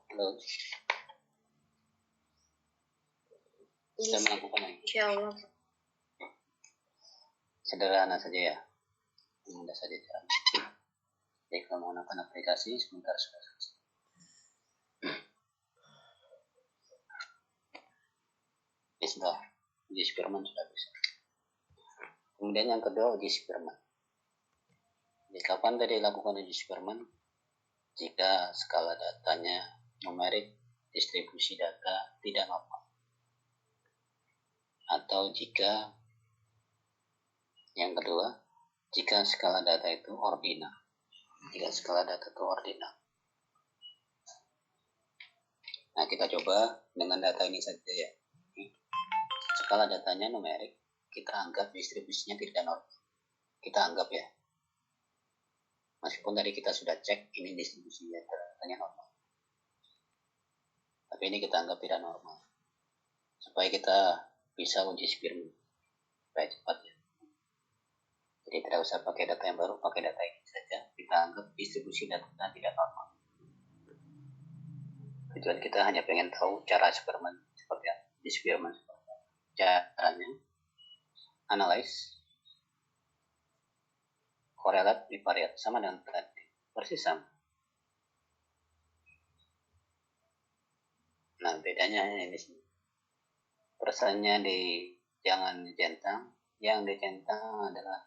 Halo. Bisa melakukan uji. Insyaallah. Sederhana saja ya. Mudah saja caranya. Jadi kalau menggunakan aplikasi sebentar sudah selesai. Ya sudah, uji Spearman sudah bisa. Kemudian yang kedua uji Spearman. Jadi kapan tadi lakukan uji Spearman? Jika skala datanya numerik, distribusi data tidak normal. Atau jika yang kedua, jika skala data itu ordinal. Jika skala data itu ordinal. Nah, kita coba dengan data ini saja ya. Skala datanya numerik, kita anggap distribusinya tidak normal. Kita anggap ya. Meskipun tadi kita sudah cek, ini distribusinya datanya normal. Tapi ini kita anggap tidak normal. Supaya kita bisa uji Spearman. Supaya cepat ya. Jadi tidak usah pakai data yang baru, pakai data ini saja. Kita anggap distribusi datanya tidak normal. Tujuan kita hanya pengen tahu cara Spearman seperti apa. Di Spearman seperti apa. Caranya analyze, korelat, bivariat sama dengan tadi, persis sama. Nah, bedanya ini sini. Persennya jangan dicentang, yang dicentang adalah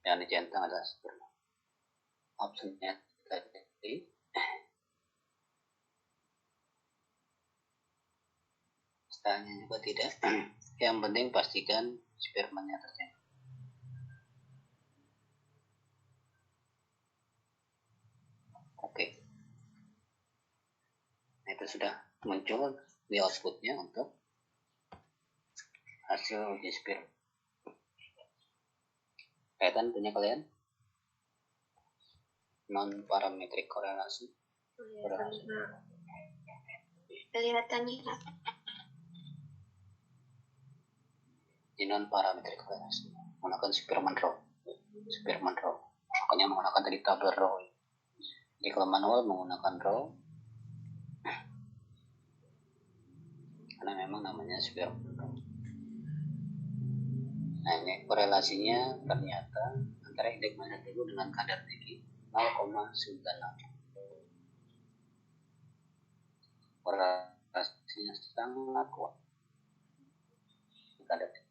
yang dicentang adalah Spearman. Optionnya tadi stylenya juga tidak. Yang penting pastikan Spearman-nya tercentang. Oke. Nah, itu sudah muncul di outputnya untuk hasil uji Spearman. Kelihatan punya kalian? Non-parametric korelasi. Kelihatan nih, Pak. Di non-parametric korelasi menggunakan Spearman Rho. Makanya menggunakan tadi tabel Rho. Jadi kalau manual menggunakan Rho, karena memang namanya Spearman Rho. Nah, ini korelasinya ternyata antara indeks massa tubuh dengan kadar tinggi 0,96. Korelasinya sangat kuat.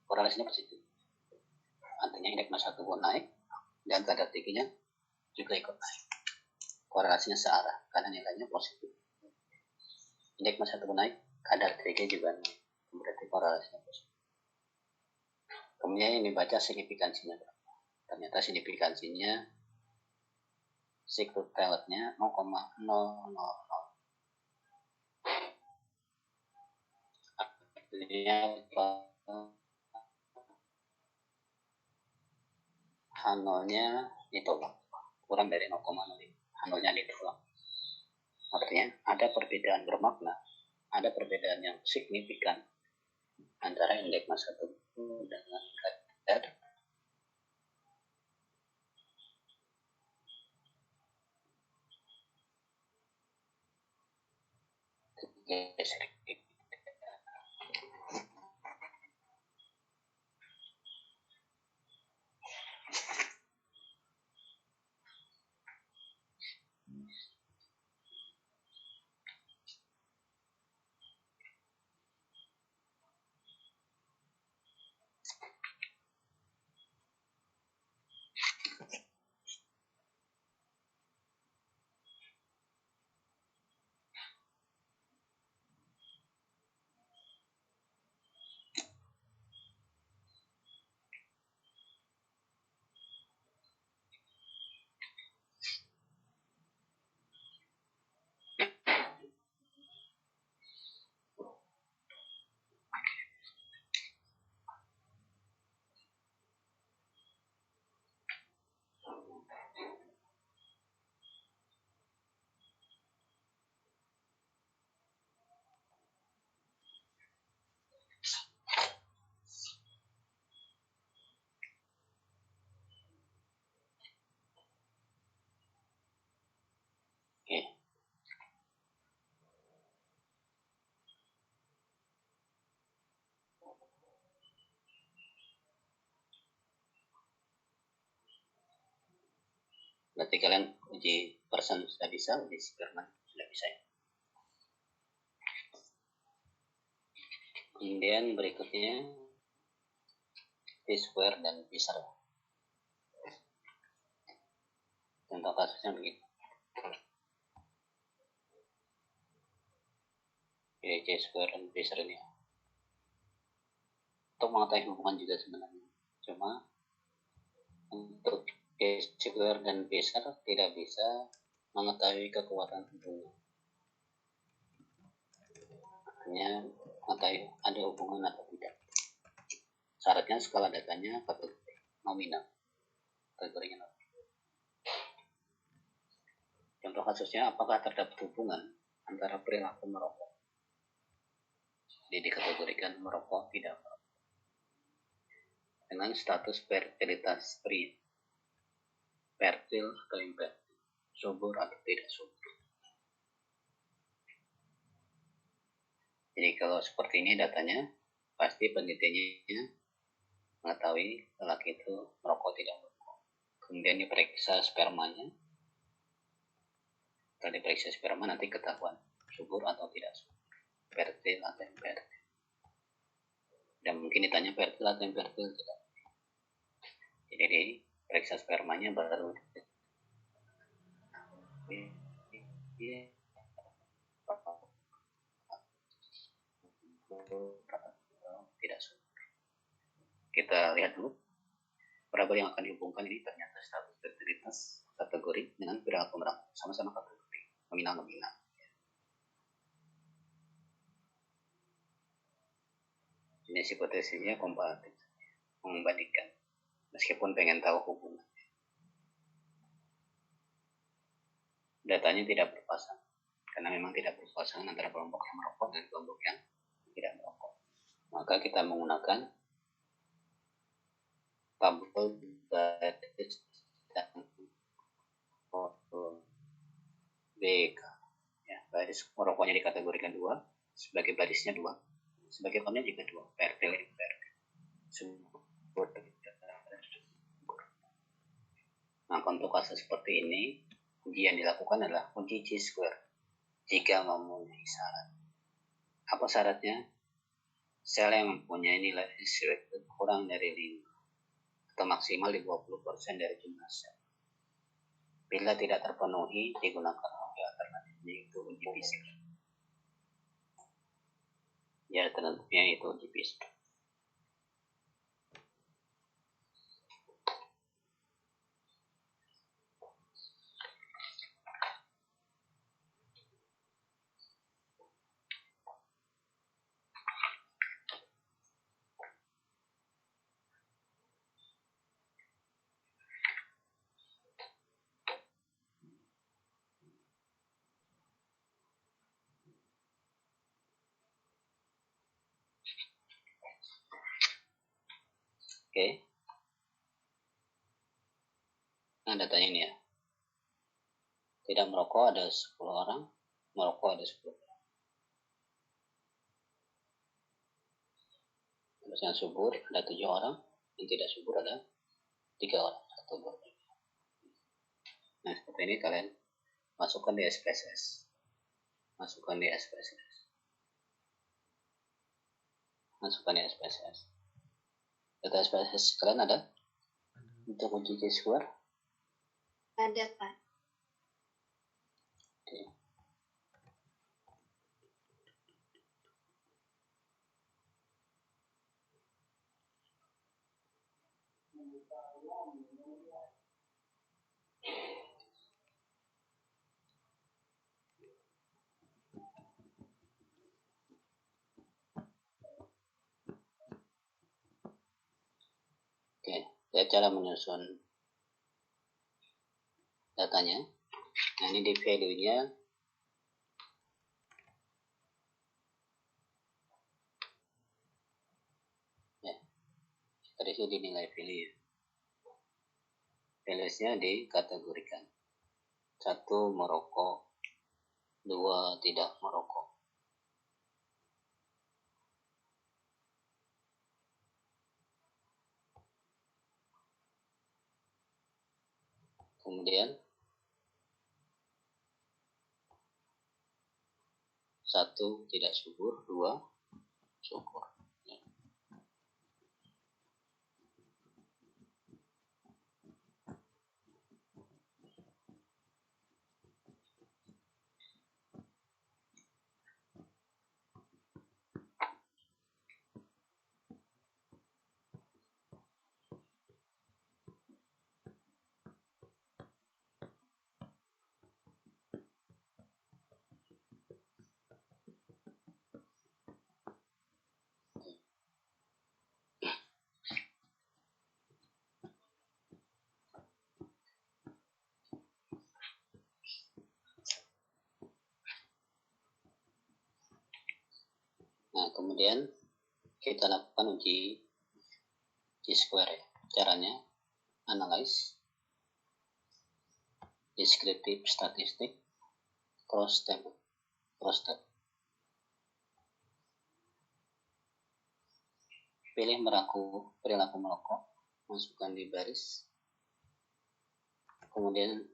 Korelasinya positif. Artinya indeks massa tubuh naik dan kadar tingginya juga ikut naik. Korelasinya searah karena nilainya positif. Indeks massa tubuh naik, kadar tinggi juga naik. Berarti korelasinya positif. Kemudian ini baca signifikansinya. Ternyata signifikansinya secret talentnya 0,000. Artinya H0-nya ditolak. Kurang dari 0,05. H0-nya ditolak. Artinya ada perbedaan bermakna, ada perbedaan yang signifikan antara indeks massa tubuh dengan kadar triglycerida. Berarti kalian uji person sudah bisa, uji Spearman sudah bisa ya. Kemudian berikutnya T-square dan Fisher. Contoh kasusnya begitu. Jadi T-square dan Fisher ini untuk mengetahui hubungan juga sebenarnya. Cuma untuk T-square dan Fisher tidak bisa mengetahui kekuatan hubungan. Hanya mengetahui ada hubungan atau tidak. Syaratnya skala datanya kategori nominal. Kategorinya nominal. Contoh kasusnya, apakah terdapat hubungan antara perilaku merokok? Jadi dikategorikan merokok tidak merokok dengan status fertilitas pria, fertil atau infertil, subur atau tidak subur. Jadi kalau seperti ini datanya, pasti penelitiannya mengetahui lelaki itu merokok tidak merokok. Kemudian diperiksa spermanya. Setelah diperiksa sperma nanti ketahuan subur atau tidak subur, fertil atau infertil. Dan mungkin ditanya fertil atau infertil tidak. Jadi diperiksa spermanya baru tidak subur. Kita lihat dulu variabel yang akan dihubungkan ini ternyata status fertilitas kategori dengan perilaku merokok, sama-sama kategori nominal. Ini hipotesisnya komparatif, membandingkan meskipun pengen tahu hubungan. Datanya tidak berpasang karena memang tidak berpasangan antara kelompok yang merokok dan kelompok yang tidak merokok. Maka kita menggunakan tabel baris dan BK. Ya, baris merokoknya dikategorikan 2, sebagai barisnya 2, sebagai kolomnya juga 2, fertil infertil. Nah, untuk kasus seperti ini, uji yang dilakukan adalah uji Chi-square jika memenuhi syarat. Apa syaratnya? Sel yang mempunyai nilai X kurang dari 5 atau maksimal di 20% dari jumlah sel. Bila tidak terpenuhi, digunakan uji alternatif, yaitu uji Fisher. Ya, alternatifnya itu uji Fisher. Oke. Nah, datanya ini ya. Tidak merokok ada 10 orang, merokok ada 10 orang. Terus yang subur ada 7 orang, yang tidak subur ada 3 orang. Nah, seperti ini kalian masukkan di SPSS. Masukkan di SPSS. Data SPSS kalian ada? Untuk uji Chi-square? Ada, Pak. Oke. Oke, lihat cara menyusun datanya. Nah, ini di value-nya ya, terisi di nilai value. Values-nya dikategorikan. 1 merokok, 2 tidak merokok. Kemudian 1 tidak subur, 2 subur. Nah, kemudian kita lakukan uji Chi-square ya. Caranya analyze, descriptive statistic, cross-step. Pilih perilaku merokok, masukkan di baris. Kemudian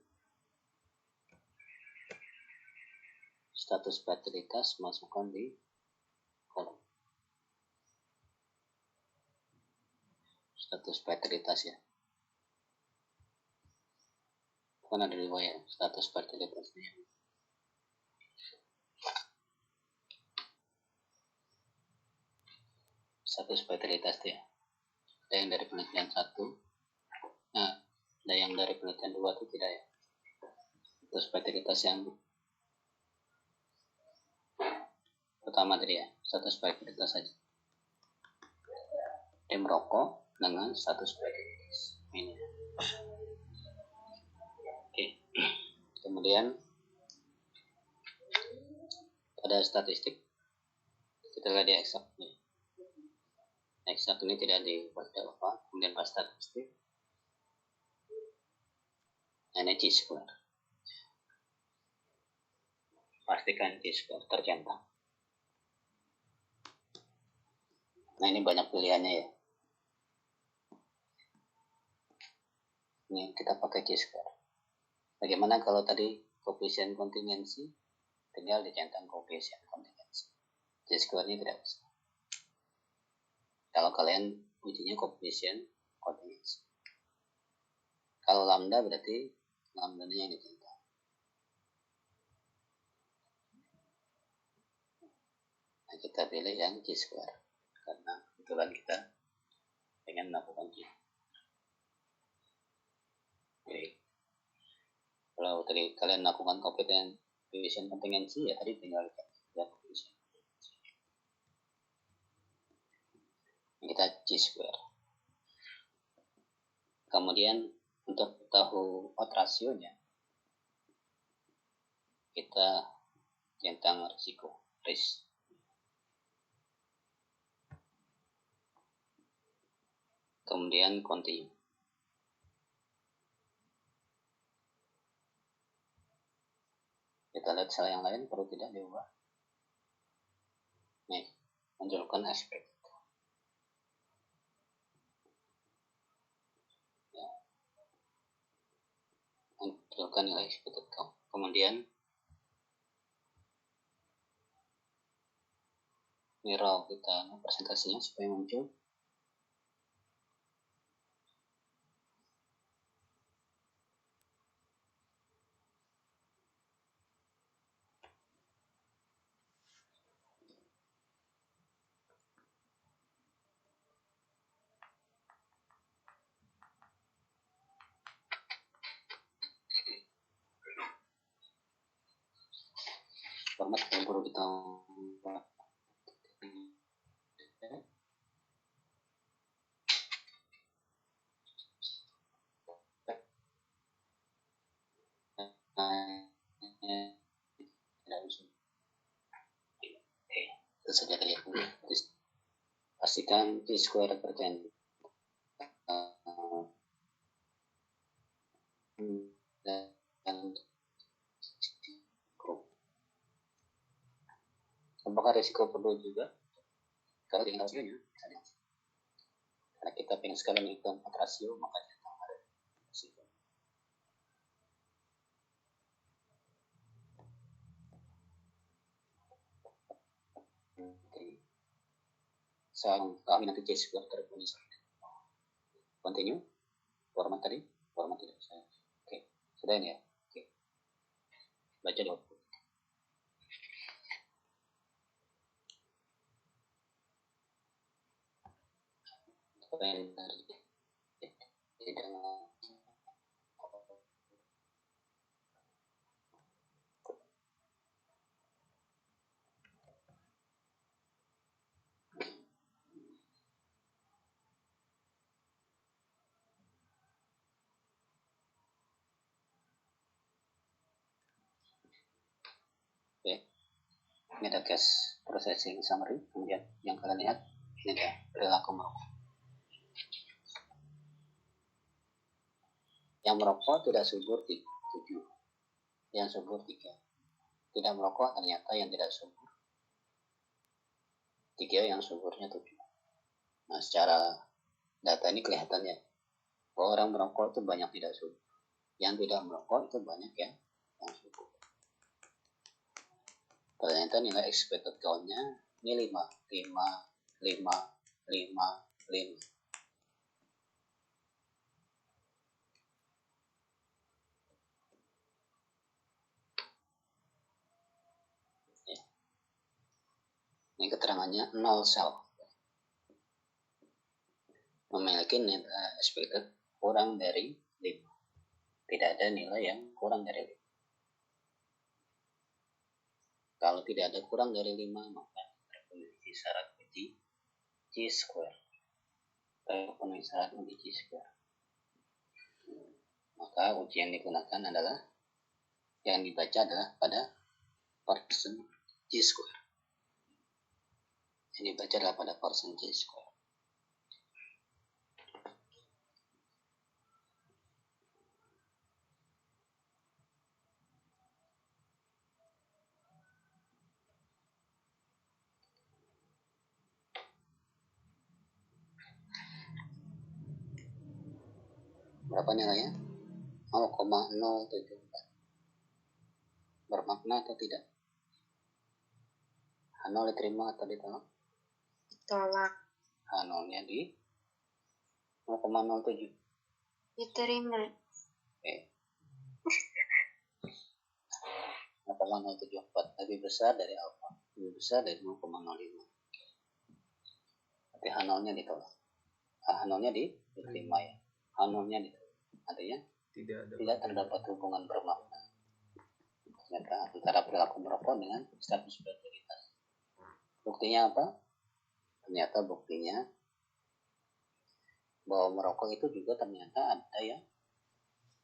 status fatalitas masukkan di kolom. Status fatalitas ya. Bukan ada riwayat status fatalitasnya. Status fatalitas ya. Ada yang dari penelitian 1. Nah, ada yang dari penelitian 2 itu tidak ya. Status fatalitas yang pertama tadi ya, status fatalitas saja. Dia merokok dengan status fatalitas ini. Oke. Kemudian pada statistik kita lihat di eksak ini. Eksak ini tidak dibuat apa. Kemudian pada statistik ini Chi-square. Pastikan Chi-square tercentang. Nah, ini banyak pilihannya ya. Ini kita pakai Chi-square. Bagaimana kalau tadi koefisien kontingensi? Tinggal dicentang koefisien kontingensi. Chi-square-nya tidak bisa. Kalau kalian ujinya koefisien kontingensi. Kalau lambda berarti lambda-nya yang dicentang. Nah, kita pilih yang Chi-square karena kebetulan kita pengen melakukan Chi. Oke. Kalau tadi kalian melakukan koefisien kontingensi ya tadi tinggal lihat koefisien. Kita Chi-square. Kemudian untuk tahu odds rasionya kita centang risiko, risk. Kemudian continue. Kita lihat sel yang lain perlu tidak diubah. Nih, munculkan aspek. Ya. Munculkan nilai expected count. Kemudian mirror kita presentasinya supaya muncul. Format yang perlu kita buat. Itu saja tadi. Pastikan Chi-square tercentang. Dan apakah risiko perlu juga? Kalau tinggal rasionya, karena kita pengen sekali menghitung rasio, maka centang ada risiko. Soal kami nanti C square terpenuhi. Continue. Format tadi? Format tidak bisa. Oke. Sudah ini ya? Oke. Baca di output. Oke. Ini ada case processing summary. Kemudian yang kalian lihat ini ada perilaku merokok. Yang merokok tidak subur 7. Yang subur 3. Tidak merokok ternyata yang tidak subur 3, yang suburnya 7. Nah, secara data ini kelihatannya bahwa orang merokok itu banyak tidak subur. Yang tidak merokok itu banyak yang subur. Ternyata nilai expected count-nya ini 5. Ini keterangannya 0 sel. Memiliki nilai expected kurang dari 5. Tidak ada nilai yang kurang dari 5. Kalau tidak ada kurang dari 5, maka terpenuhi syarat uji C-square. Terpenuhi syarat uji C-square. Maka uji yang digunakan adalah, yang dibaca adalah pada persen C-square. Yang dibaca adalah pada persen C-square. Berapa nilainya? 0,074. Bermakna atau tidak? H0 diterima atau ditolak? Ditolak. H0-nya di 0,07. Diterima. Oke. 0,074 lebih besar dari alfa, lebih besar dari 0,05. Tapi H0-nya ditolak. H0-nya diterima ya. H0-nya ditolak. Artinya tidak terdapat hubungan bermakna antara perilaku merokok dengan status fertilitas. Buktinya apa? Ternyata buktinya bahwa merokok itu juga ternyata ada yang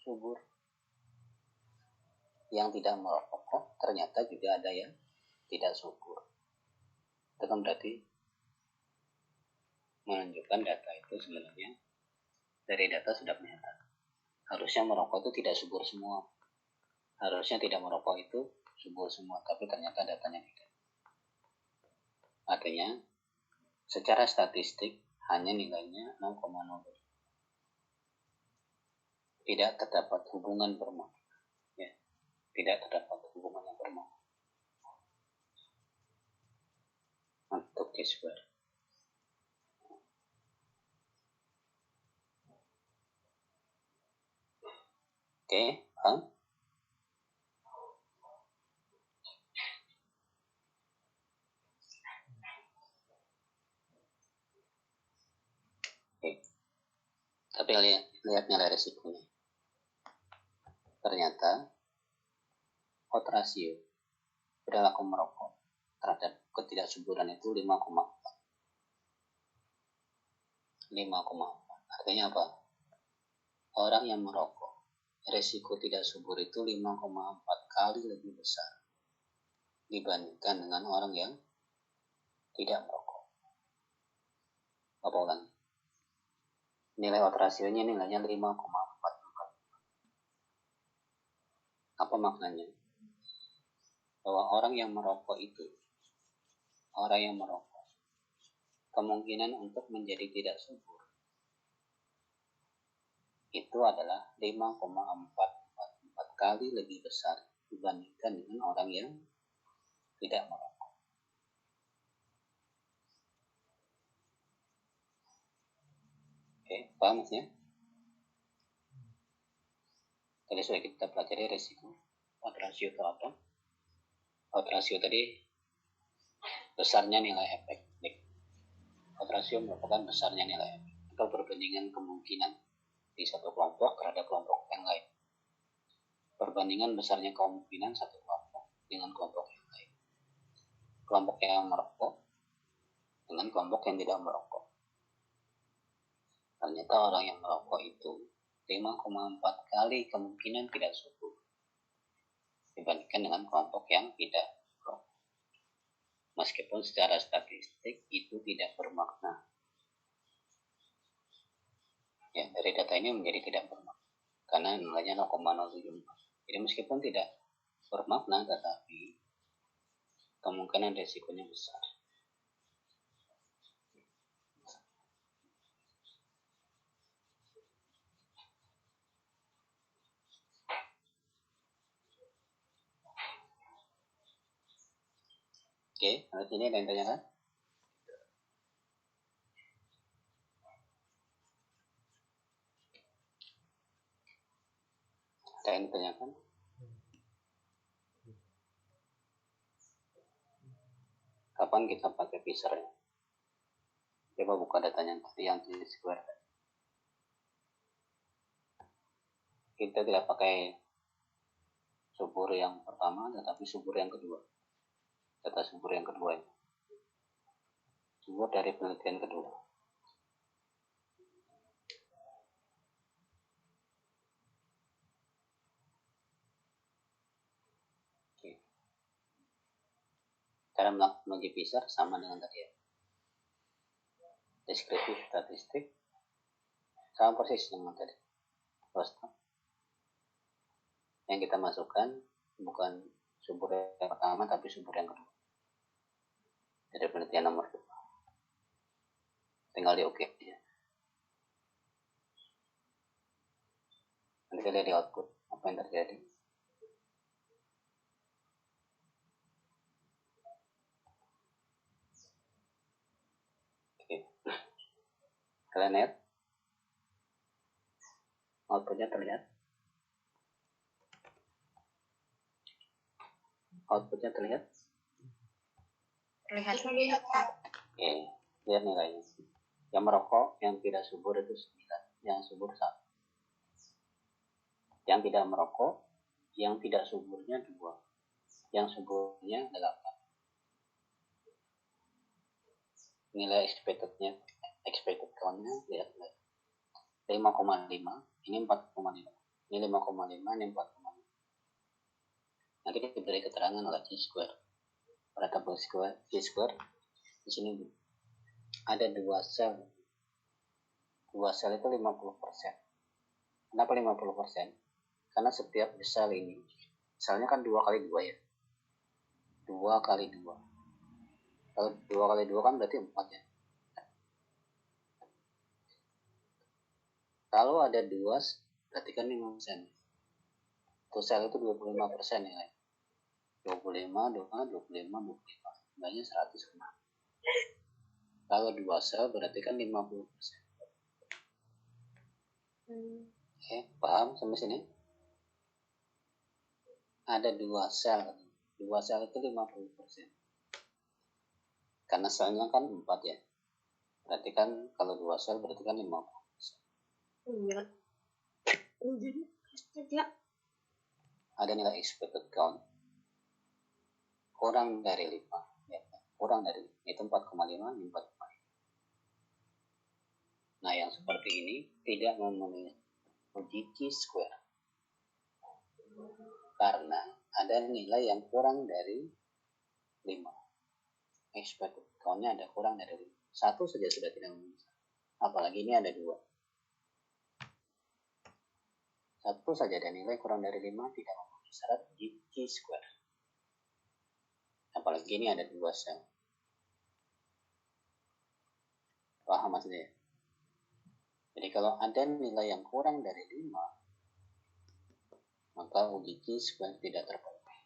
subur. Yang tidak merokok ternyata juga ada yang tidak subur. Itu kan berarti menunjukkan data itu sebenarnya dari data sudah kelihatan. Harusnya merokok itu tidak subur semua. Harusnya tidak merokok itu subur semua, tapi ternyata datanya tidak. Artinya, secara statistik hanya nilainya 0,0. Tidak terdapat hubungan bermakna. Ya, tidak terdapat hubungan yang bermakna untuk C-square. Oke, paham? Oke. Tapi lihat nilai resikonya. Ternyata odds ratio perilaku merokok terhadap ketidaksuburan itu 5,4. 5,4. Artinya apa? Orang yang merokok resiko tidak subur itu 5,4 kali lebih besar dibandingkan dengan orang yang tidak merokok. Apa ulangi? Nilai odds rasionya nilainya 5,44. Apa maknanya? Bahwa orang yang merokok kemungkinan untuk menjadi tidak subur itu adalah 5,44 kali lebih besar dibandingkan dengan orang yang tidak merokok. Paham maksudnya? Tadi sudah kita pelajari resiko. Odds ratio itu apa? Odds ratio tadi besarnya nilai efek. Odds ratio merupakan besarnya nilai efek atau perbandingan kemungkinan di satu kelompok terhadap kelompok yang lain. Perbandingan besarnya kemungkinan satu kelompok dengan kelompok yang lain. Kelompok yang merokok dengan kelompok yang tidak merokok. Ternyata orang yang merokok itu 5,4 kali kemungkinan tidak subur dibandingkan dengan kelompok yang tidak merokok. Meskipun secara statistik itu tidak bermakna. Ya, dari data ini menjadi tidak bermakna karena nilainya 0,074. Jadi meskipun tidak bermakna, tetapi kemungkinan resikonya besar. Oke, menurut ini ada yang tanyakan? Ada yang ditanyakan? Kapan kita pakai Fisher-nya? Coba buka datanya tadi yang di square. Kita tidak pakai subur yang pertama, tetapi subur yang kedua. Data subur yang kedua ini. Subur dari penelitian kedua. Oke. Cara menguji Fisher sama dengan tadi ya. Deskriptif statistik sama persis dengan tadi. Prostat. Yang kita masukkan bukan subur yang pertama tapi subur yang kedua. Dari penelitian nomor 2. Tinggal di OK aja. Nanti kita lihat di output apa yang terjadi. Oke. Kalian lihat? Outputnya terlihat? Outputnya terlihat? Terlihat. Oke, lihat nilainya. Yang merokok, yang tidak subur itu 9, yang subur 1. Yang tidak merokok, yang tidak suburnya 2, yang suburnya 8. Nilai expected count-nya lihat 5,5, ini 4,5. Ini 5,5, ini 4,5. Nanti diberi keterangan oleh T-square. Pada tabel T-square di sini ada 2 sel. 2 sel itu 50%. Kenapa 50%? Karena setiap sel ini, selnya kan 2 kali 2 ya. 2 kali 2. Kalau 2 kali 2 kan berarti 4 ya. Kalau ada 2, berarti kan 5%. Itu sel itu 25% ya. 25, 25. Banyak 100 kena. Kalau 2 sel berarti kan 50%. Oke, paham sampai sini? Ada 2 sel. 2 sel itu 50%. Karena selnya kan 4 ya. Berarti kan kalau 2 sel berarti kan 50%. Iya. Ada nilai expected count kurang dari 5 ya, kurang dari itu 4,5, ini 4,5. Nah yang seperti ini tidak memenuhi uji T-square karena ada nilai yang kurang dari 5. Expected count-nya ada kurang dari 5. 1 saja sudah tidak memenuhi, apalagi ini ada 2. 1 saja ada nilai kurang dari 5 tidak memenuhi syarat uji T-square. Apalagi ini ada 2 sel. Paham maksudnya? Jadi kalau ada nilai yang kurang dari 5, maka uji T-square tidak terpenuhi.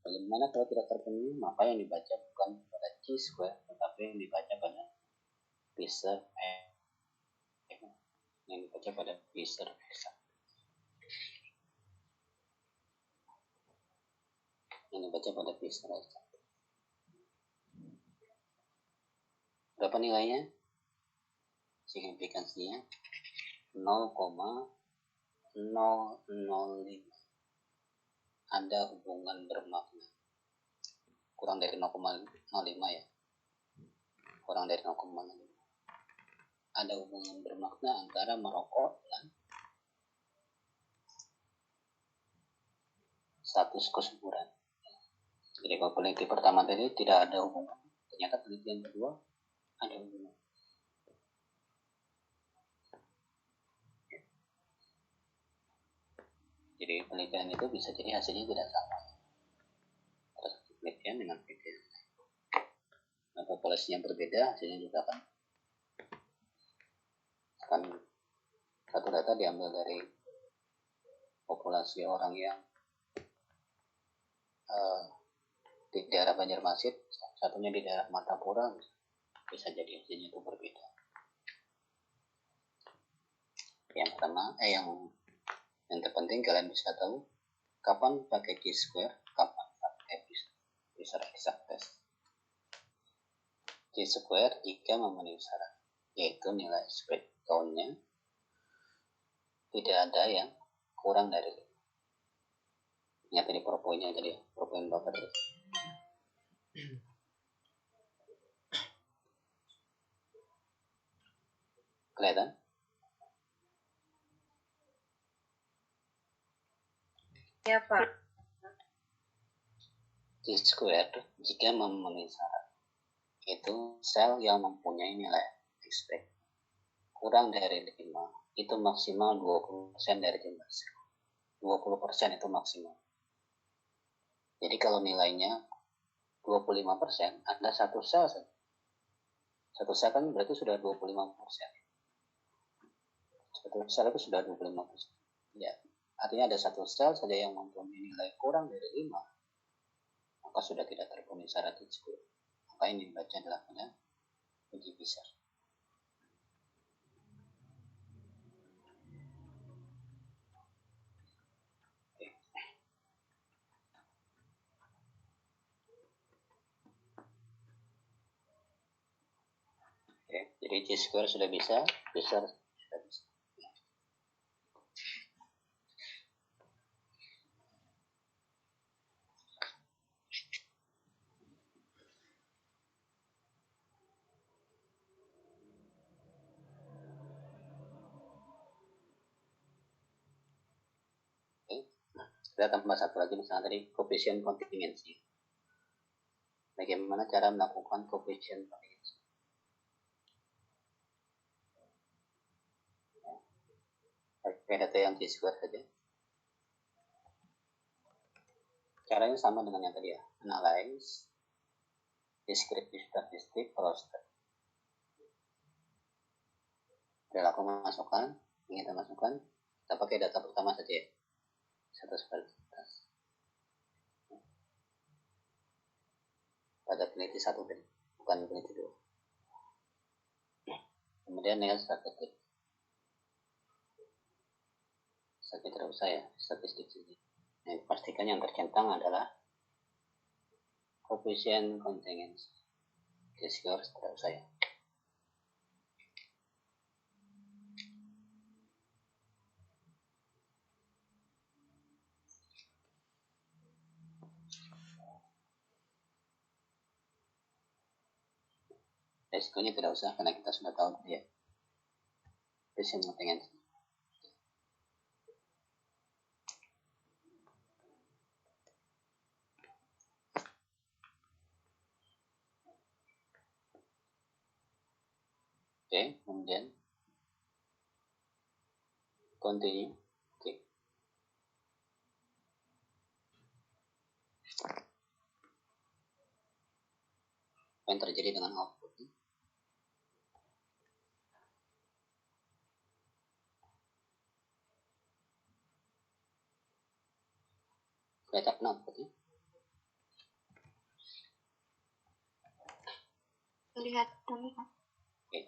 Bagaimana kalau tidak terpenuhi? Maka yang dibaca bukan pada T-square, tetapi yang dibaca pada Fisher yang dibaca pada Fisher exact. Yang dibaca pada Fisher exact. Berapa nilainya? Signifikansinya 0,005. Ada hubungan bermakna kurang dari 0,05 ya, kurang dari 0,05. Ada hubungan bermakna antara merokok dan status kesuburan. Jadi kalau penelitian pertama tadi tidak ada hubungan, ternyata penelitian kedua ada hubungan. Jadi penelitian itu bisa jadi hasilnya tidak sama. Ada satu penelitian dengan penelitian lain. Nah, populasinya berbeda, hasilnya juga akan satu data diambil dari populasi orang yang di daerah Banjarmasin, satunya di daerah Martapura, bisa jadi hasilnya itu berbeda. Yang pertama, yang terpenting kalian bisa tahu kapan pakai T-square, kapan pakai Fisher exact test. T-square jika memenuhi syarat, yaitu nilai spread count-nya tidak ada yang kurang dari 5. Ingat tadi propoinnya tadi, propoin Bapak tadi. Kelihatan? Ya, Pak. T-square jika memenuhi syarat, itu sel yang mempunyai nilai expect kurang dari 5 itu maksimal 20% dari jumlah sel. 20% itu maksimal. Jadi kalau nilainya 25%, ada satu sel saja. Satu sel kan berarti sudah 25%. Satu sel itu sudah 25%. Ya, artinya ada satu sel saja yang mempunyai nilai kurang dari 5, maka sudah tidak terpenuhi syarat T-square. Maka ini dibaca adalah pada uji Fisher. Oke, jadi T-square sudah bisa, Fisher sudah bisa. Kita tambah satu lagi, misalnya tadi koefisien kontingensi. Bagaimana cara melakukan koefisien kontingensi? Pakai data yang T-square saja. Caranya sama dengan yang tadi ya, analyze, descriptive statistik, cluster. Udah aku masukkan, ingin kita masukkan, kita pakai data pertama saja ya. Satu sekaligus. Pada peneliti 1 tadi, bukan peneliti 2. Kemudian nilai statistik. Saya tidak usah ya, statistik saja. Nah, pastikan yang tercentang adalah koefisien kontingensi. T-square tidak usah ya. Resikonya tidak usah karena kita sudah tahu tadi ya. Koefisien kontingensi. Oke, kemudian continue. Oke. Apa yang terjadi dengan output? Kelihatan outputnya? Lihat dulu, Pak. Oke.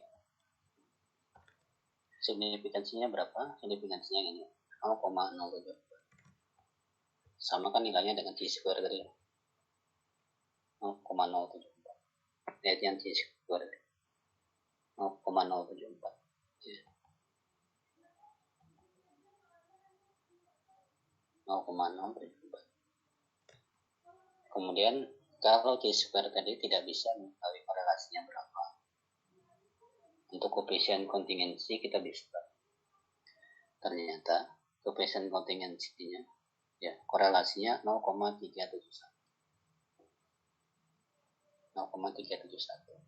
signifikansinya berapa? Signifikansinya ini 0,074. Sama kan nilainya dengan T-square tadi, 0,074. Lihat yang T-square 0,074. Ya. 0,074. Kemudian kalau T-square tadi tidak bisa mengetahui korelasinya berapa. Untuk koefisien kontingensi kita bisa. Ternyata koefisien kontingensinya ya korelasinya 0,371. 0,371.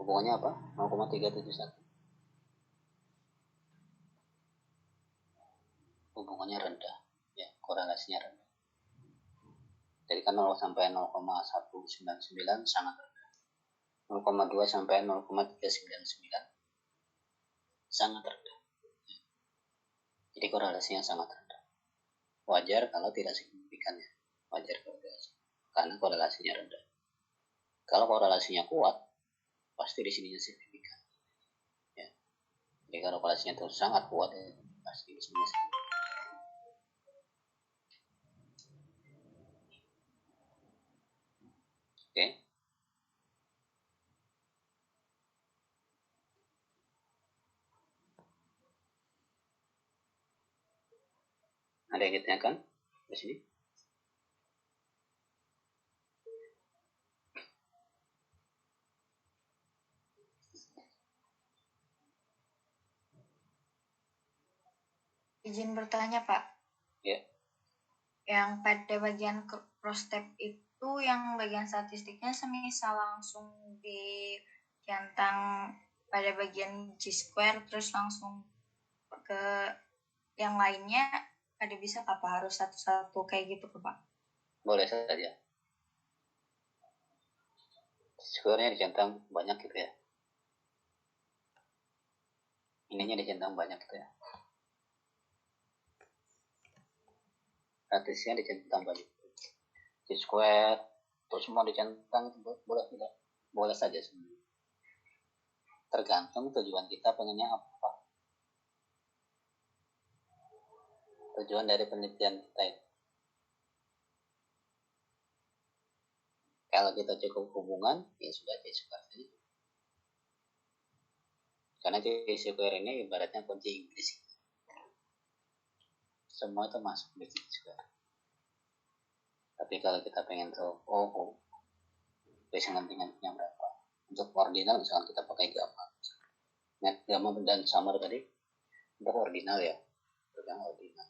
Hubungannya apa? 0,371. Hubungannya rendah, ya korelasinya rendah. Jadi kan 0 sampai 0,199 sangat rendah. 0,2 sampai 0,399 sangat rendah. Jadi korelasinya sangat rendah. Wajar kalau tidak signifikan ya. Wajar kalau tidak signifikan. Karena korelasinya rendah. Kalau korelasinya kuat, pasti di sininya signifikan. Ya. Jadi kalau korelasinya itu sangat kuat, ya, pasti di sininya signifikan. Oke. Ada yang ditanyakan di sini? Izin bertanya, Pak. Ya. Yang pada bagian cross step itu yang bagian statistiknya semisal langsung dicentang pada bagian G-square terus langsung ke yang lainnya, ada bisa apa harus satu-satu kayak gitu Pak? Boleh saja. Square-nya dicentang banyak gitu ya. Ininya dicentang banyak gitu ya. Statistiknya dicentang banyak. G-square, terus semua dicentang itu boleh tidak? Boleh saja sebenarnya. Tergantung tujuan kita pengennya apa. Tujuan dari penelitian kita itu. Kalau kita cukup hubungan, ya sudah G-square saja. Karena G-square ini ibaratnya kunci Inggris. Semua itu masuk di G-square. Tapi kalau kita pengen tahu, kesenantiannya berapa? Untuk ordinal misalkan kita pakai gamma. Nah, gamma dan samar tadi untuk ordinal ya. Untuk yang ordinal.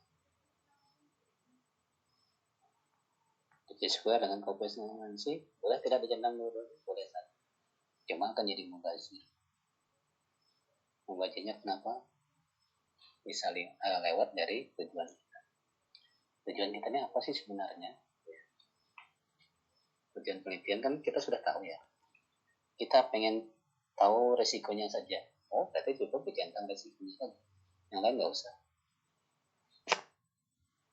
G-square dengan koefisiensi boleh tidak dicentang dulu? Boleh saja. Cuma akan jadi mubazir. Mubazirnya kenapa? Bisa lewat dari tujuan kita. Tujuan kita ini apa sih sebenarnya? Tujuan penelitian kan kita sudah tahu ya. Kita pengen tahu resikonya saja. Oh, berarti cukup dicentang resikonya saja. Yang lain nggak usah.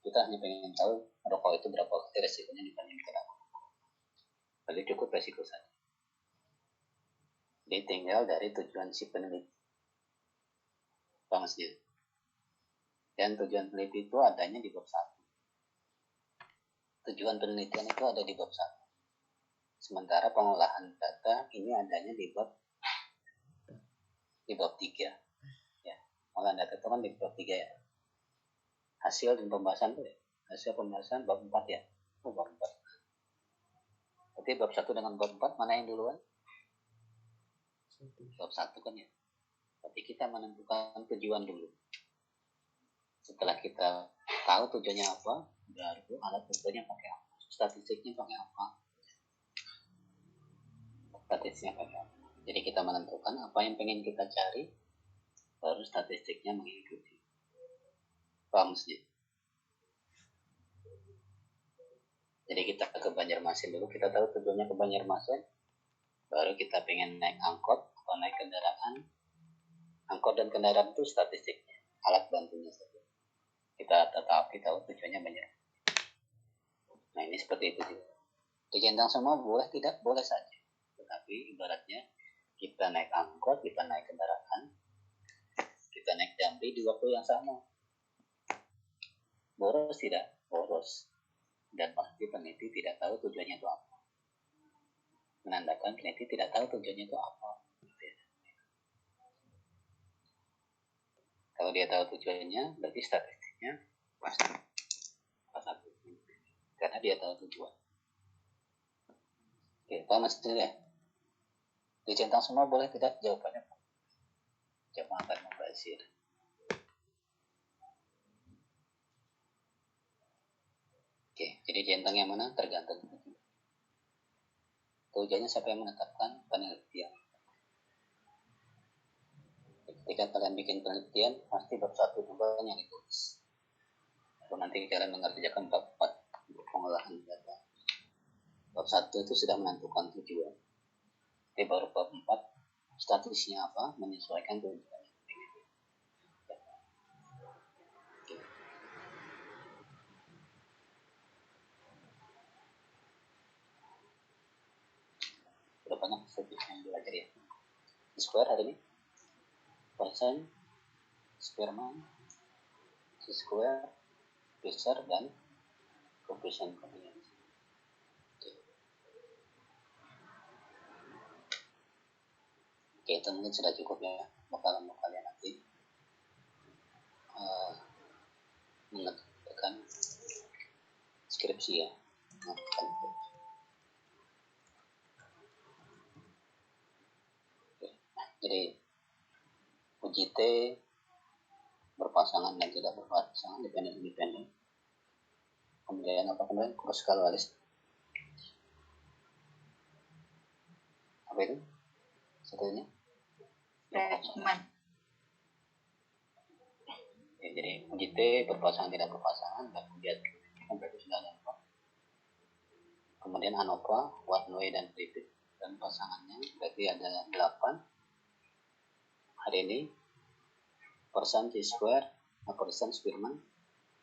Kita hanya pengen tahu rokok itu berapa kali resikonya dibandingkan apa. Berarti cukup resiko saja. Jadi tinggal dari tujuan si peneliti. Maksudnya. Dan tujuan peneliti itu adanya di bab 1. Tujuan penelitian itu ada di bab 1. Sementara pengolahan data ini adanya di bab 3. Ya. Pengolahan data itu kan di bab 3 ya. Hasil dan pembahasan tuh ya. Hasil pembahasan bab 4 ya. Bab 4. Berarti bab 1 dengan bab 4 mana yang duluan? Bab 1 kan ya. Berarti kita menentukan tujuan dulu. Setelah kita tahu tujuannya apa, baru alat ukurnya pakai apa, statistiknya pakai apa. Statistiknya pakai apa. Jadi kita menentukan apa yang pengen kita cari, baru statistiknya mengikuti. Paham sih? Jadi kita ke Banjarmasin dulu, kita tahu tujuannya ke Banjarmasin, baru kita pengen naik angkot atau naik kendaraan. Angkot dan kendaraan itu statistiknya, alat bantunya saja. Kita tahu tujuannya banyak. Nah ini seperti itu juga. Dicentang semua boleh tidak? Boleh saja. Tetapi ibaratnya Kita naik angkot, kita naik kendaraan, kita naik Damri di waktu yang sama. Boros tidak? Boros. Dan pasti peneliti tidak tahu tujuannya itu apa. Menandakan peneliti tidak tahu tujuannya itu apa. Kalau dia tahu tujuannya, berarti statistiknya pasti pas satu. Karena dia tahu tujuan. Oke, paham maksudnya ya? Dicentang semua boleh tidak? Jawabannya jangan akan membazir. Oke, jadi centang yang mana? Tergantung. Tujuannya siapa yang menetapkan? Penelitian. Ketika kalian bikin penelitian, pasti bab 1 tujuan yang ditulis. Lalu nanti kalian mengerjakan bab 4 untuk pengolahan data. Bab 1 itu sudah menentukan tujuan. Jadi baru bab 4 statusnya apa, menyesuaikan tujuan. Sudah banyak status yang belajar ya. Square hari ini, persen, Spearman, square, besar, dan coefficient contingency. Oke, itu mungkin sudah cukup ya. Bakalan kalian nanti mengerjakan skripsi ya. Jadi uji T berpasangan dan tidak berpasangan, dependen. Kemudian apa kemudian cross kalalis. Apa itu? Satunya? Rehman. Ya, jadi uji T berpasangan tidak berpasangan dan kemudian berarti sudah ada apa? Kemudian ANOVA, one way dan repeat dan pasangannya berarti ada 8. Hari ini persen T square, persen Spearman,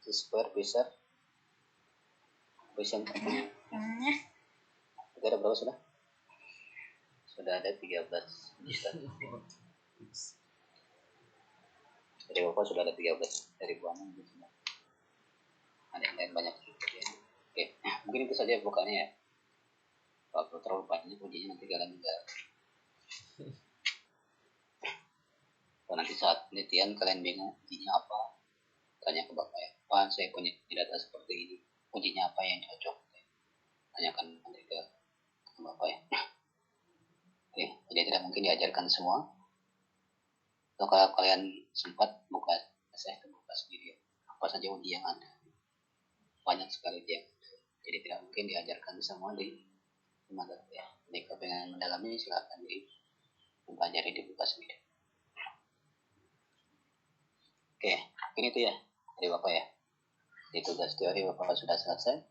T square besar, persen Kita ada berapa sudah? Sudah ada 13 dari Bapak sudah ada 13, dari Bu Anang sudah ada yang lain banyak ya. Oke, mungkin itu saja bukannya ya. Kalau terlalu banyak ujinya nanti kalian juga. Kalau nanti saat penelitian kalian bingung ujinya apa, tanya ke Bapak ya. Pak, saya punya data seperti ini, ujinya apa yang cocok? Tanyakan nanti ke Bapak ya. Oke, jadi tidak mungkin diajarkan semua. Atau kalau kalian sempat buka, saya buka sendiri ya. Apa saja uji yang ada. Banyak sekali dia. Jadi tidak mungkin diajarkan semua di mata ya. Jadi kalau pengen mendalami silakan dipelajari, dibuka sendiri. Oke, ini itu ya dari Bapak ya. Di tugas teori Bapak sudah selesai.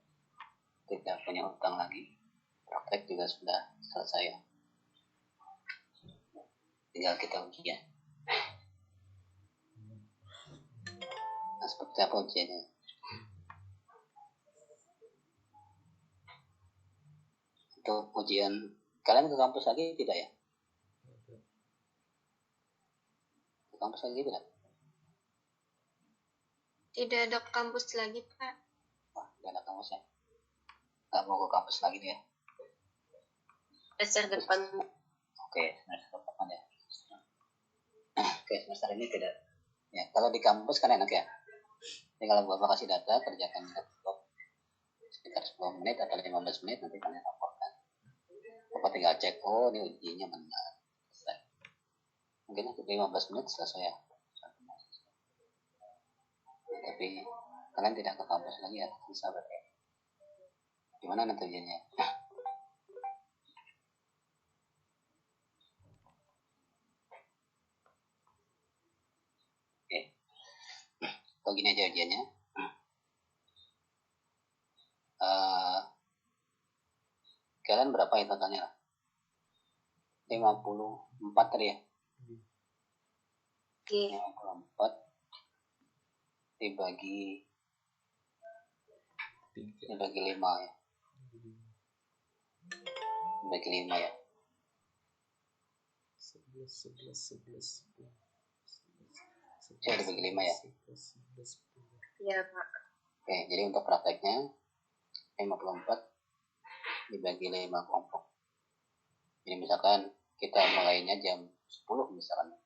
Tidak punya utang lagi. Praktek juga sudah selesai ya. Tinggal kita ujian. Nah, seperti apa ujiannya? Untuk ujian, kalian ke kampus lagi tidak ya? Ke kampus lagi tidak? Tidak ada kampus lagi, Pak. Wah, tidak ada kampus ya? Nggak mau ke kampus lagi nih ya? Semester depan. Oke, semester depan ya. Oke, semester ini tidak. Ya, kalau di kampus kan enak ya. Jadi kalau Bapak kasih data, kerjakan sekitar 10 menit atau 15 menit, nanti kalian laporkan. Bapak tinggal cek, oh ini ujinya benar. Selesai. Mungkin 15 menit selesai ya. Nah, tapi kalian tidak ke kampus lagi ya, bisa berarti. Gimana nanti ujiannya? Oke. Kalau gini aja ujiannya. Kalian berapa ya totalnya lah? 54 tadi ya? Oke. 54 dibagi 5 ya. Dibagi 5 ya. Saya dibagi 5 ya. Iya, Pak. Oke, jadi untuk prakteknya 54 dibagi 5 kelompok. Jadi misalkan kita mulainya jam 10 misalkan,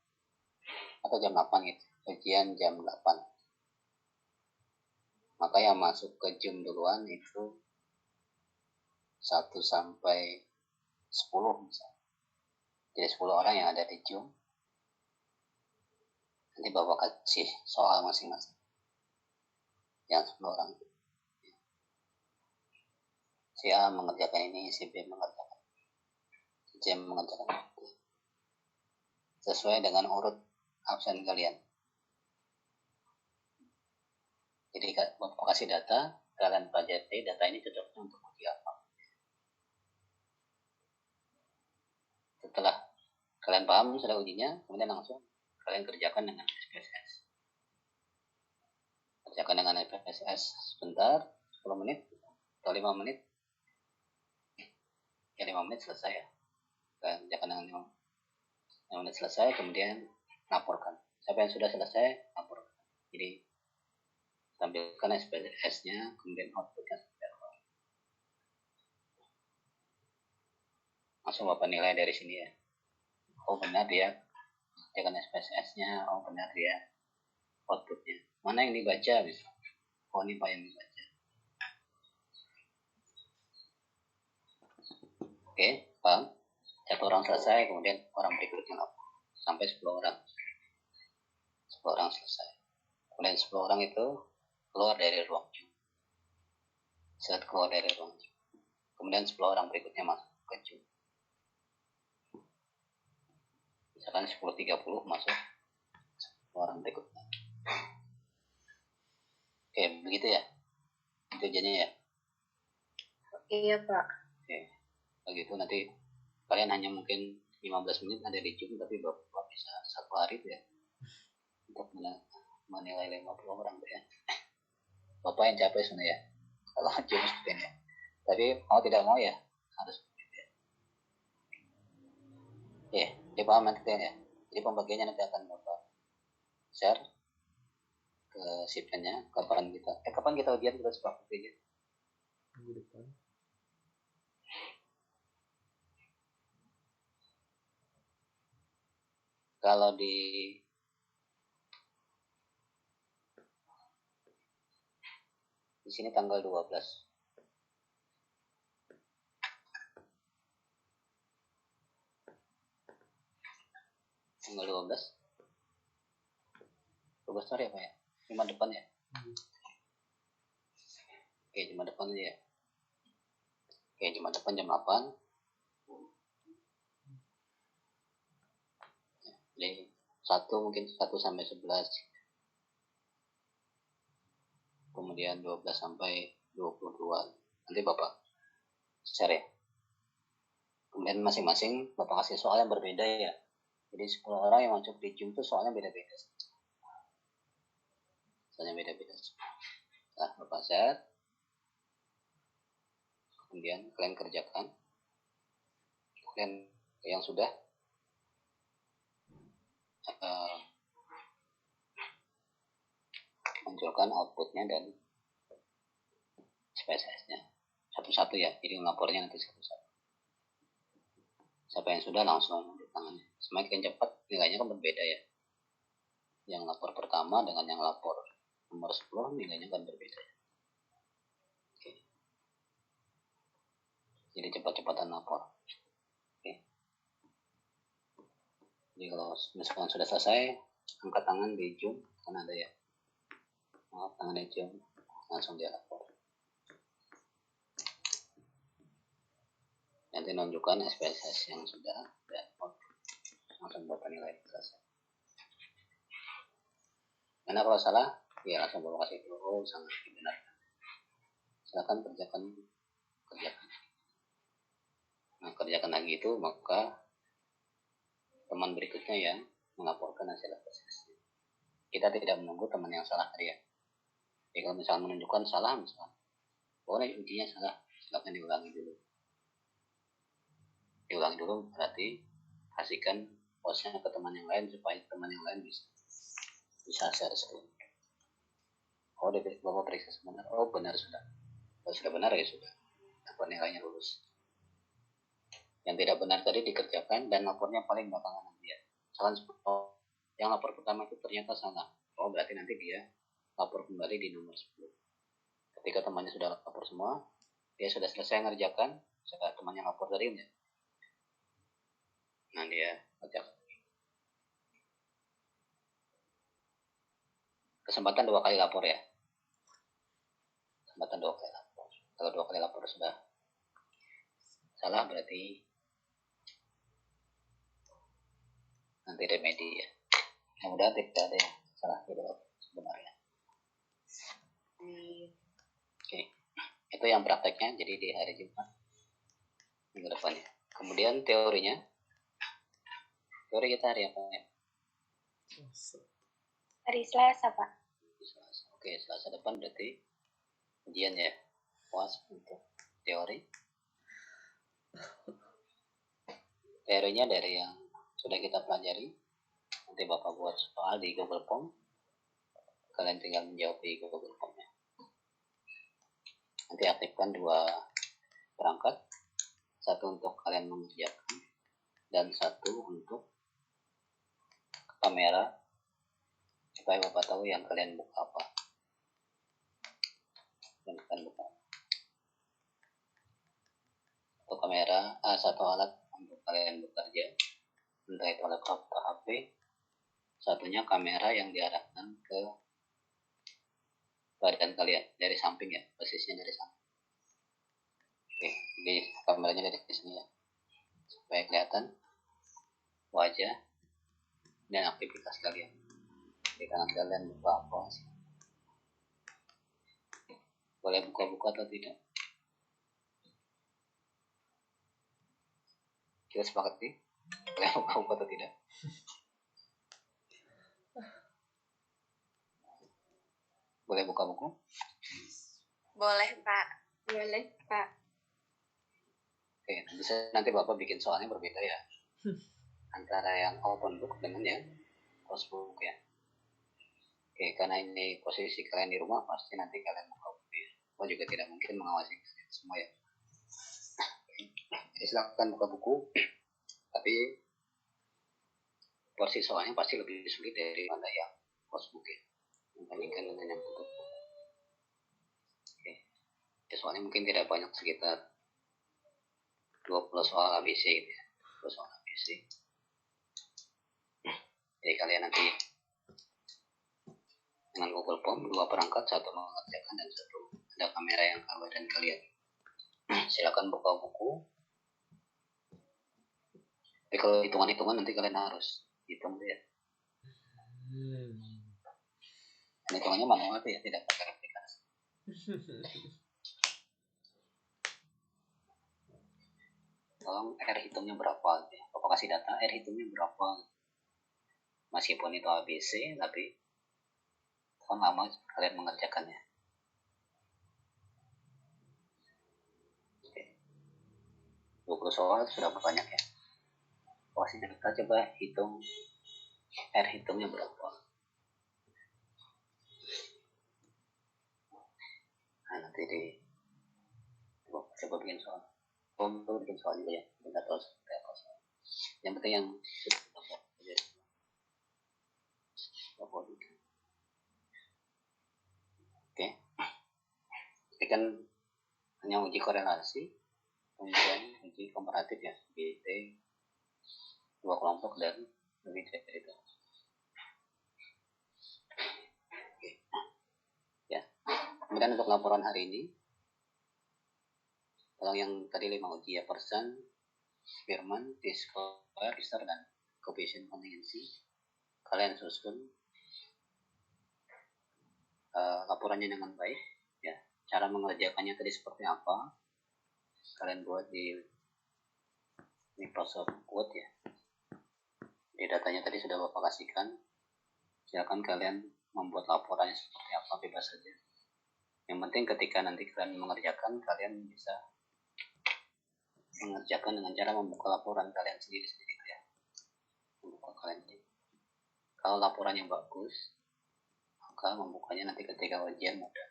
atau jam 8 gitu, ujian jam 8. Maka yang masuk ke Zoom duluan itu 1 sampai 10 misalnya. Jadi 10 orang yang ada di Zoom. Nanti Bapak kasih soal masing-masing. Yang 10 orang. Si A mengerjakan ini, si B mengerjakan, si C mengerjakan itu. Sesuai dengan urut absen kalian. Jadi Bapak kasih data, kalian pelajari data ini cocoknya untuk uji apa. Setelah kalian paham sudah ujinya, kemudian langsung kalian kerjakan dengan SPSS. Kerjakan dengan SPSS sebentar, 10 menit atau 5 menit. Ya 5 menit selesai ya. Kalian kerjakan dengan 5 menit selesai, kemudian laporkan. Siapa yang sudah selesai, laporkan. Jadi tampilkan SPSS-nya, kemudian outputnya seperti apa. Langsung Bapak nilai dari sini ya. Oh benar dia kerjakan SPSS-nya, oh benar dia outputnya. Mana yang dibaca bisa? Oh ini Pak yang dibaca. Oke, paham? 1 orang selesai, kemudian orang berikutnya lapor. Sampai 10 orang. 10 orang selesai. Kemudian 10 orang itu keluar dari ruang Zoom. Saat keluar dari ruang Zoom. Kemudian 10 orang berikutnya masuk ke Zoom. Misalkan 10.30 masuk 10 orang berikutnya. Oke, begitu ya. Itu aja ya. Iya, Pak. Oke. Begitu nanti kalian hanya mungkin 15 menit ada di Zoom, tapi Bapak bisa 1 hari tuh ya. Untuk menilai 50 orang tuh ya. Bapak yang capek sebenarnya ya. Kalau Zoom seperti ini ya. Tapi mau tidak mau ya harus begitu ya. Oke, dipaham nanti ya. Jadi pembagiannya nanti akan Bapak share ke sipnya. Kapan kita ujian kita sepakat aja. Minggu depan. Kalau di sini tanggal 12. Tanggal 12. 12 hari apa ya? Jumat depan ya? Oke, Jumat depan aja ya. Oke, Jumat depan jam 8. Jadi 1 mungkin 1 sampai 11. Kemudian 12 sampai 22. Nanti Bapak share ya. Kemudian masing-masing Bapak kasih soal yang berbeda ya. Jadi 10 orang yang masuk di Zoom itu soalnya beda-beda. Soalnya beda-beda. Nah, Bapak share. Kemudian kalian kerjakan. Kemudian yang sudah munculkan outputnya dan SPSS-nya satu-satu ya. Jadi lapornya nanti satu-satu. Siapa yang sudah langsung ditangani. Semakin cepat nilainya kan berbeda ya. Yang lapor pertama dengan yang lapor nomor 10 nilainya kan berbeda ya. Oke. Jadi cepat-cepatan lapor. Oke. Jadi kalau misalkan sudah selesai, angkat tangan di Zoom kan ada ya. Angkat tangan di Zoom, langsung dia lapor. Nanti nunjukkan SPSS yang sudah dan langsung Bapak nilai selesai. Karena kalau salah, ya langsung Bapak kasih tahu, oh sangat dibenarkan. Silakan kerjakan. Nah, kerjakan lagi itu, maka teman berikutnya yang melaporkan hasil SPSS. Kita tidak menunggu teman yang salah tadi ya. Jadi kalau misalnya menunjukkan salah, misalnya, boleh ujinya salah, silakan diulangi dulu. Diulangi dulu berarti pastikan postnya ke teman yang lain supaya teman yang lain bisa share screen. Oh, Bapak periksa sebentar. Oh, benar sudah. Kalau sudah benar ya sudah. Lapor nilainya lulus. Yang tidak benar tadi dikerjakan dan lapornya paling belakangan nanti ya. Misalkan yang lapor pertama itu ternyata salah. Oh, berarti nanti dia lapor kembali di nomor 10. Ketika temannya sudah lapor semua, dia sudah selesai ngerjakan, temannya lapor tadi ya. Nah, dia kerjakan. Kesempatan 2 kali lapor ya. Kesempatan 2 kali lapor. Kalau 2 kali lapor sudah salah berarti nanti remedi ya. Mudah-mudahan tidak ada yang salah tidak sebenarnya. Oke. Itu yang prakteknya jadi di hari Jumat minggu depannya. Kemudian teorinya. Teori kita hari apa ya? Hari Selasa, Pak. Selasa. Oke, Selasa depan berarti ujian ya. Puas untuk teori. Teorinya dari yang sudah kita pelajari. Nanti Bapak buat soal di Google Form. Kalian tinggal menjawab di Google Form-nya. Nanti aktifkan 2 perangkat. Satu untuk kalian mengerjakan dan satu untuk kamera supaya Bapak tahu yang kalian buka apa. Dan kalian buka. Untuk kamera, satu alat untuk kalian bekerja, entah itu laptop atau HP. Satunya kamera yang diarahkan ke badan kalian dari samping ya, posisinya dari samping. Oke, di kameranya dari sini ya, supaya kelihatan wajah dan aktivitas kalian. Di kanan kalian buka apa sih? Boleh buka-buka atau tidak? Kita sepakat nih? Boleh buka-buka atau tidak? Boleh buka buku? Boleh, Pak. Boleh, Pak. Oke, nanti Bapak bikin soalnya berbeda ya. Antara yang open book dengan yang closed book ya. Oke, karena ini posisi kalian di rumah, pasti nanti kalian buka buku ya. Oh, juga tidak mungkin mengawasi semua ya. Jadi silakan buka buku, tapi porsi soalnya pasti lebih sulit daripada yang closed book ya, dibandingkan dengan yang tutup buku. Oke, ya, soalnya mungkin tidak banyak, sekitar 20 soal ABC gitu ya. 20 soal ABC. Jadi kalian nanti dengan Google Form 2 perangkat, satu mengerjakan dan satu ada kamera yang ke badan kalian. Silakan buka buku. Tapi kalau hitungan-hitungan nanti kalian harus hitung ya. Dan hitungannya manual tuh ya, tidak pakai aplikasi. Tolong R hitungnya berapa ya. Bapak kasih data R hitungnya berapa. Meskipun itu ABC, tapi kan lama kalian mengerjakannya. Oke. 20 soal sudah banyak ya. Posisi kita coba hitung R hitungnya berapa. Nah, nanti coba bikin soal. Bikin soal juga ya. Tidak tahu seperti apa soal. Yang penting yang oke. Ini kan hanya uji korelasi, kemudian uji komparatif ya, BT 2 kelompok dan lebih dari itu. Oke. Ya. Kemudian untuk laporan hari ini, kalau yang tadi 5 uji ya, person, Spearman, T-square, Research, dan coefficient contingency, kalian susun laporannya dengan baik ya. Cara mengerjakannya tadi seperti apa kalian buat di Microsoft Word ya. Di datanya tadi sudah Bapak kasihkan. Silakan kalian membuat laporannya seperti apa, bebas saja. Yang penting ketika nanti kalian mengerjakan, kalian bisa mengerjakan dengan cara membuka laporan kalian sendiri-sendiri ya. membuka kalian. Kalau laporannya bagus, maka membukanya nanti ketika ujian mudah.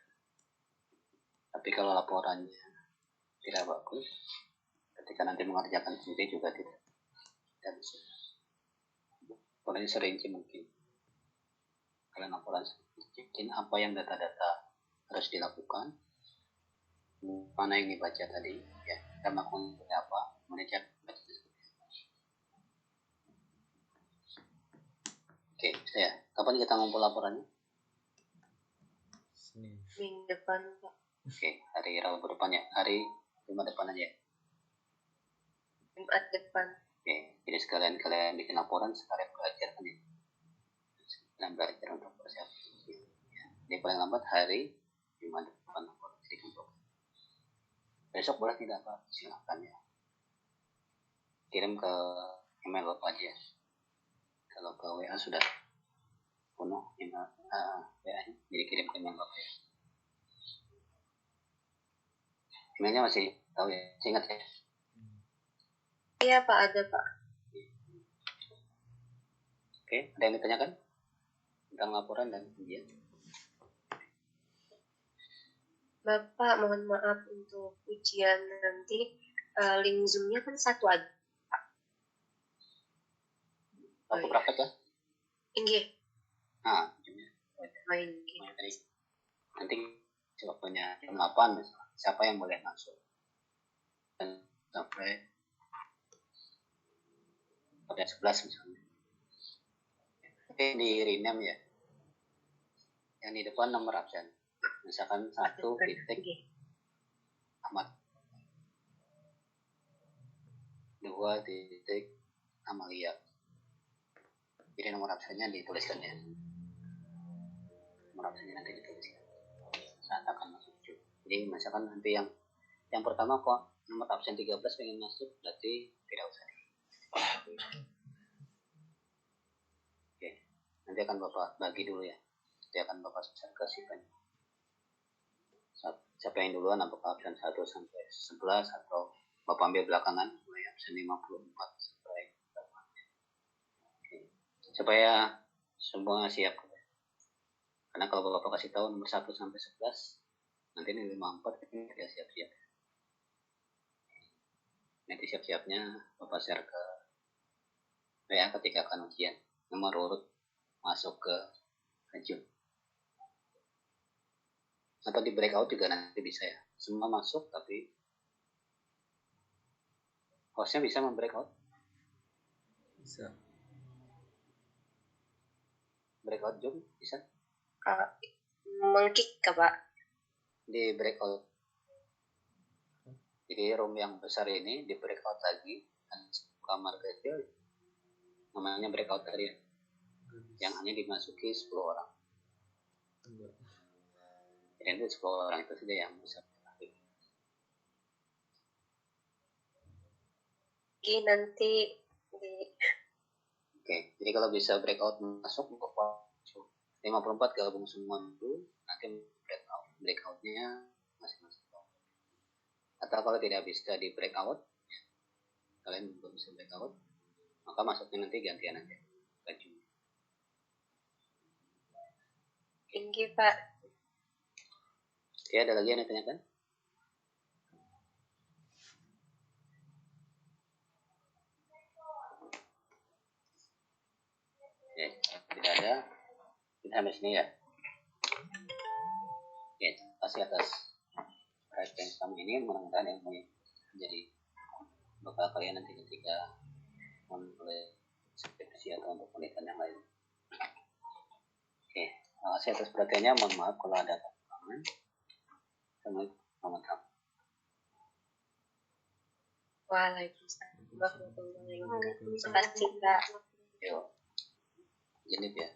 Tapi kalau laporannya tidak bagus, ketika nanti mengerjakan sendiri juga tidak bisa. Laporannya serinci mungkin. Kalian laporan sedikit apa yang data-data harus dilakukan, mana yang dibaca tadi, ya, kita melakukan seperti apa, kemudian baca seperti apa. Oke, saya. Kapan kita ngumpul laporannya? Senin. Minggu depan, Pak. Oke, hari Rabu depan ya, hari Jumat depan aja. Jumat depan. Oke, jadi sekalian kalian bikin laporan, sekalian belajar kan ya. Sekalian belajar untuk persiapan. Ya. Jadi paling lambat hari Jumat depan laporan dikumpul. Besok boleh tidak Pak? Silahkan ya. Kirim ke email Bapak aja. Kalau ke WA sudah penuh email WA-nya, jadi kirim ke email Bapak ya. Emailnya masih tahu ya? Masih ingat ya? Iya, Pak, ada, Pak. Oke, ada yang ditanyakan tentang laporan dan ujian? Bapak, mohon maaf untuk ujian nanti. Link Zoom-nya kan satu aja. Aku praktek ya? Inggih. Nah, Inggih. nanti waktunya jam 8 misalnya, siapa yang boleh masuk dan sampai pada 11 misalnya. Oke, di rename ya, yang di depan nomor absen, misalkan 1 titik Ahmad, 2 titik Amalia, jadi nomor absennya dituliskan ya, nomor absennya nanti dituliskan saat akan masuk. Jadi misalkan nanti yang pertama kok nomor absen 13 pengen masuk, berarti tidak usah. Oke, nanti akan Bapak bagi dulu ya. Nanti akan Bapak share ke Sipan. Siapa yang duluan, apakah absen 1 sampai 11 atau Bapak ambil belakangan mulai absen 54 sampai 8. Oke. Supaya semua siap. Karena kalau Bapak kasih tahu nomor 1 sampai 11, nanti ini 54 ini dia siap-siap. Nanti siap-siapnya Bapak share ke WA ketika akan ujian, nomor urut masuk ke Zoom. Atau di breakout juga nanti bisa ya. Semua masuk tapi hostnya bisa membreakout. Bisa. Breakout Zoom bisa. Mengkik ke Pak. Di breakout. Jadi room yang besar ini di breakout lagi, kamar kecil namanya breakout area yang hanya dimasuki 10 orang. Enggak. Jadi itu 10 orang itu saja yang bisa. Oke, nanti di Oke, jadi kalau bisa breakout masuk 54 gabung semua dulu, nanti breakoutnya masing-masing. Atau kalau tidak bisa di breakout, kalian belum bisa breakout, maka masuknya nanti gantian aja. tinggi Pak. Oke, ada lagi yang ditanyakan? Oke, tidak ada. Kita sampai sini ya. Oke, terima kasih atas perhatian selama ini. Mudah-mudahan yang menjadi bekal kalian nanti ketika menulis skripsi atau untuk penelitian yang lain. Oke, terima kasih atas perhatiannya. Mohon maaf kalau ada kekurangan. Assalamualaikum warahmatullahi wabarakatuh. Waalaikumsalam warahmatullahi wabarakatuh. Terima kasih Pak. Yuk, jenip ya.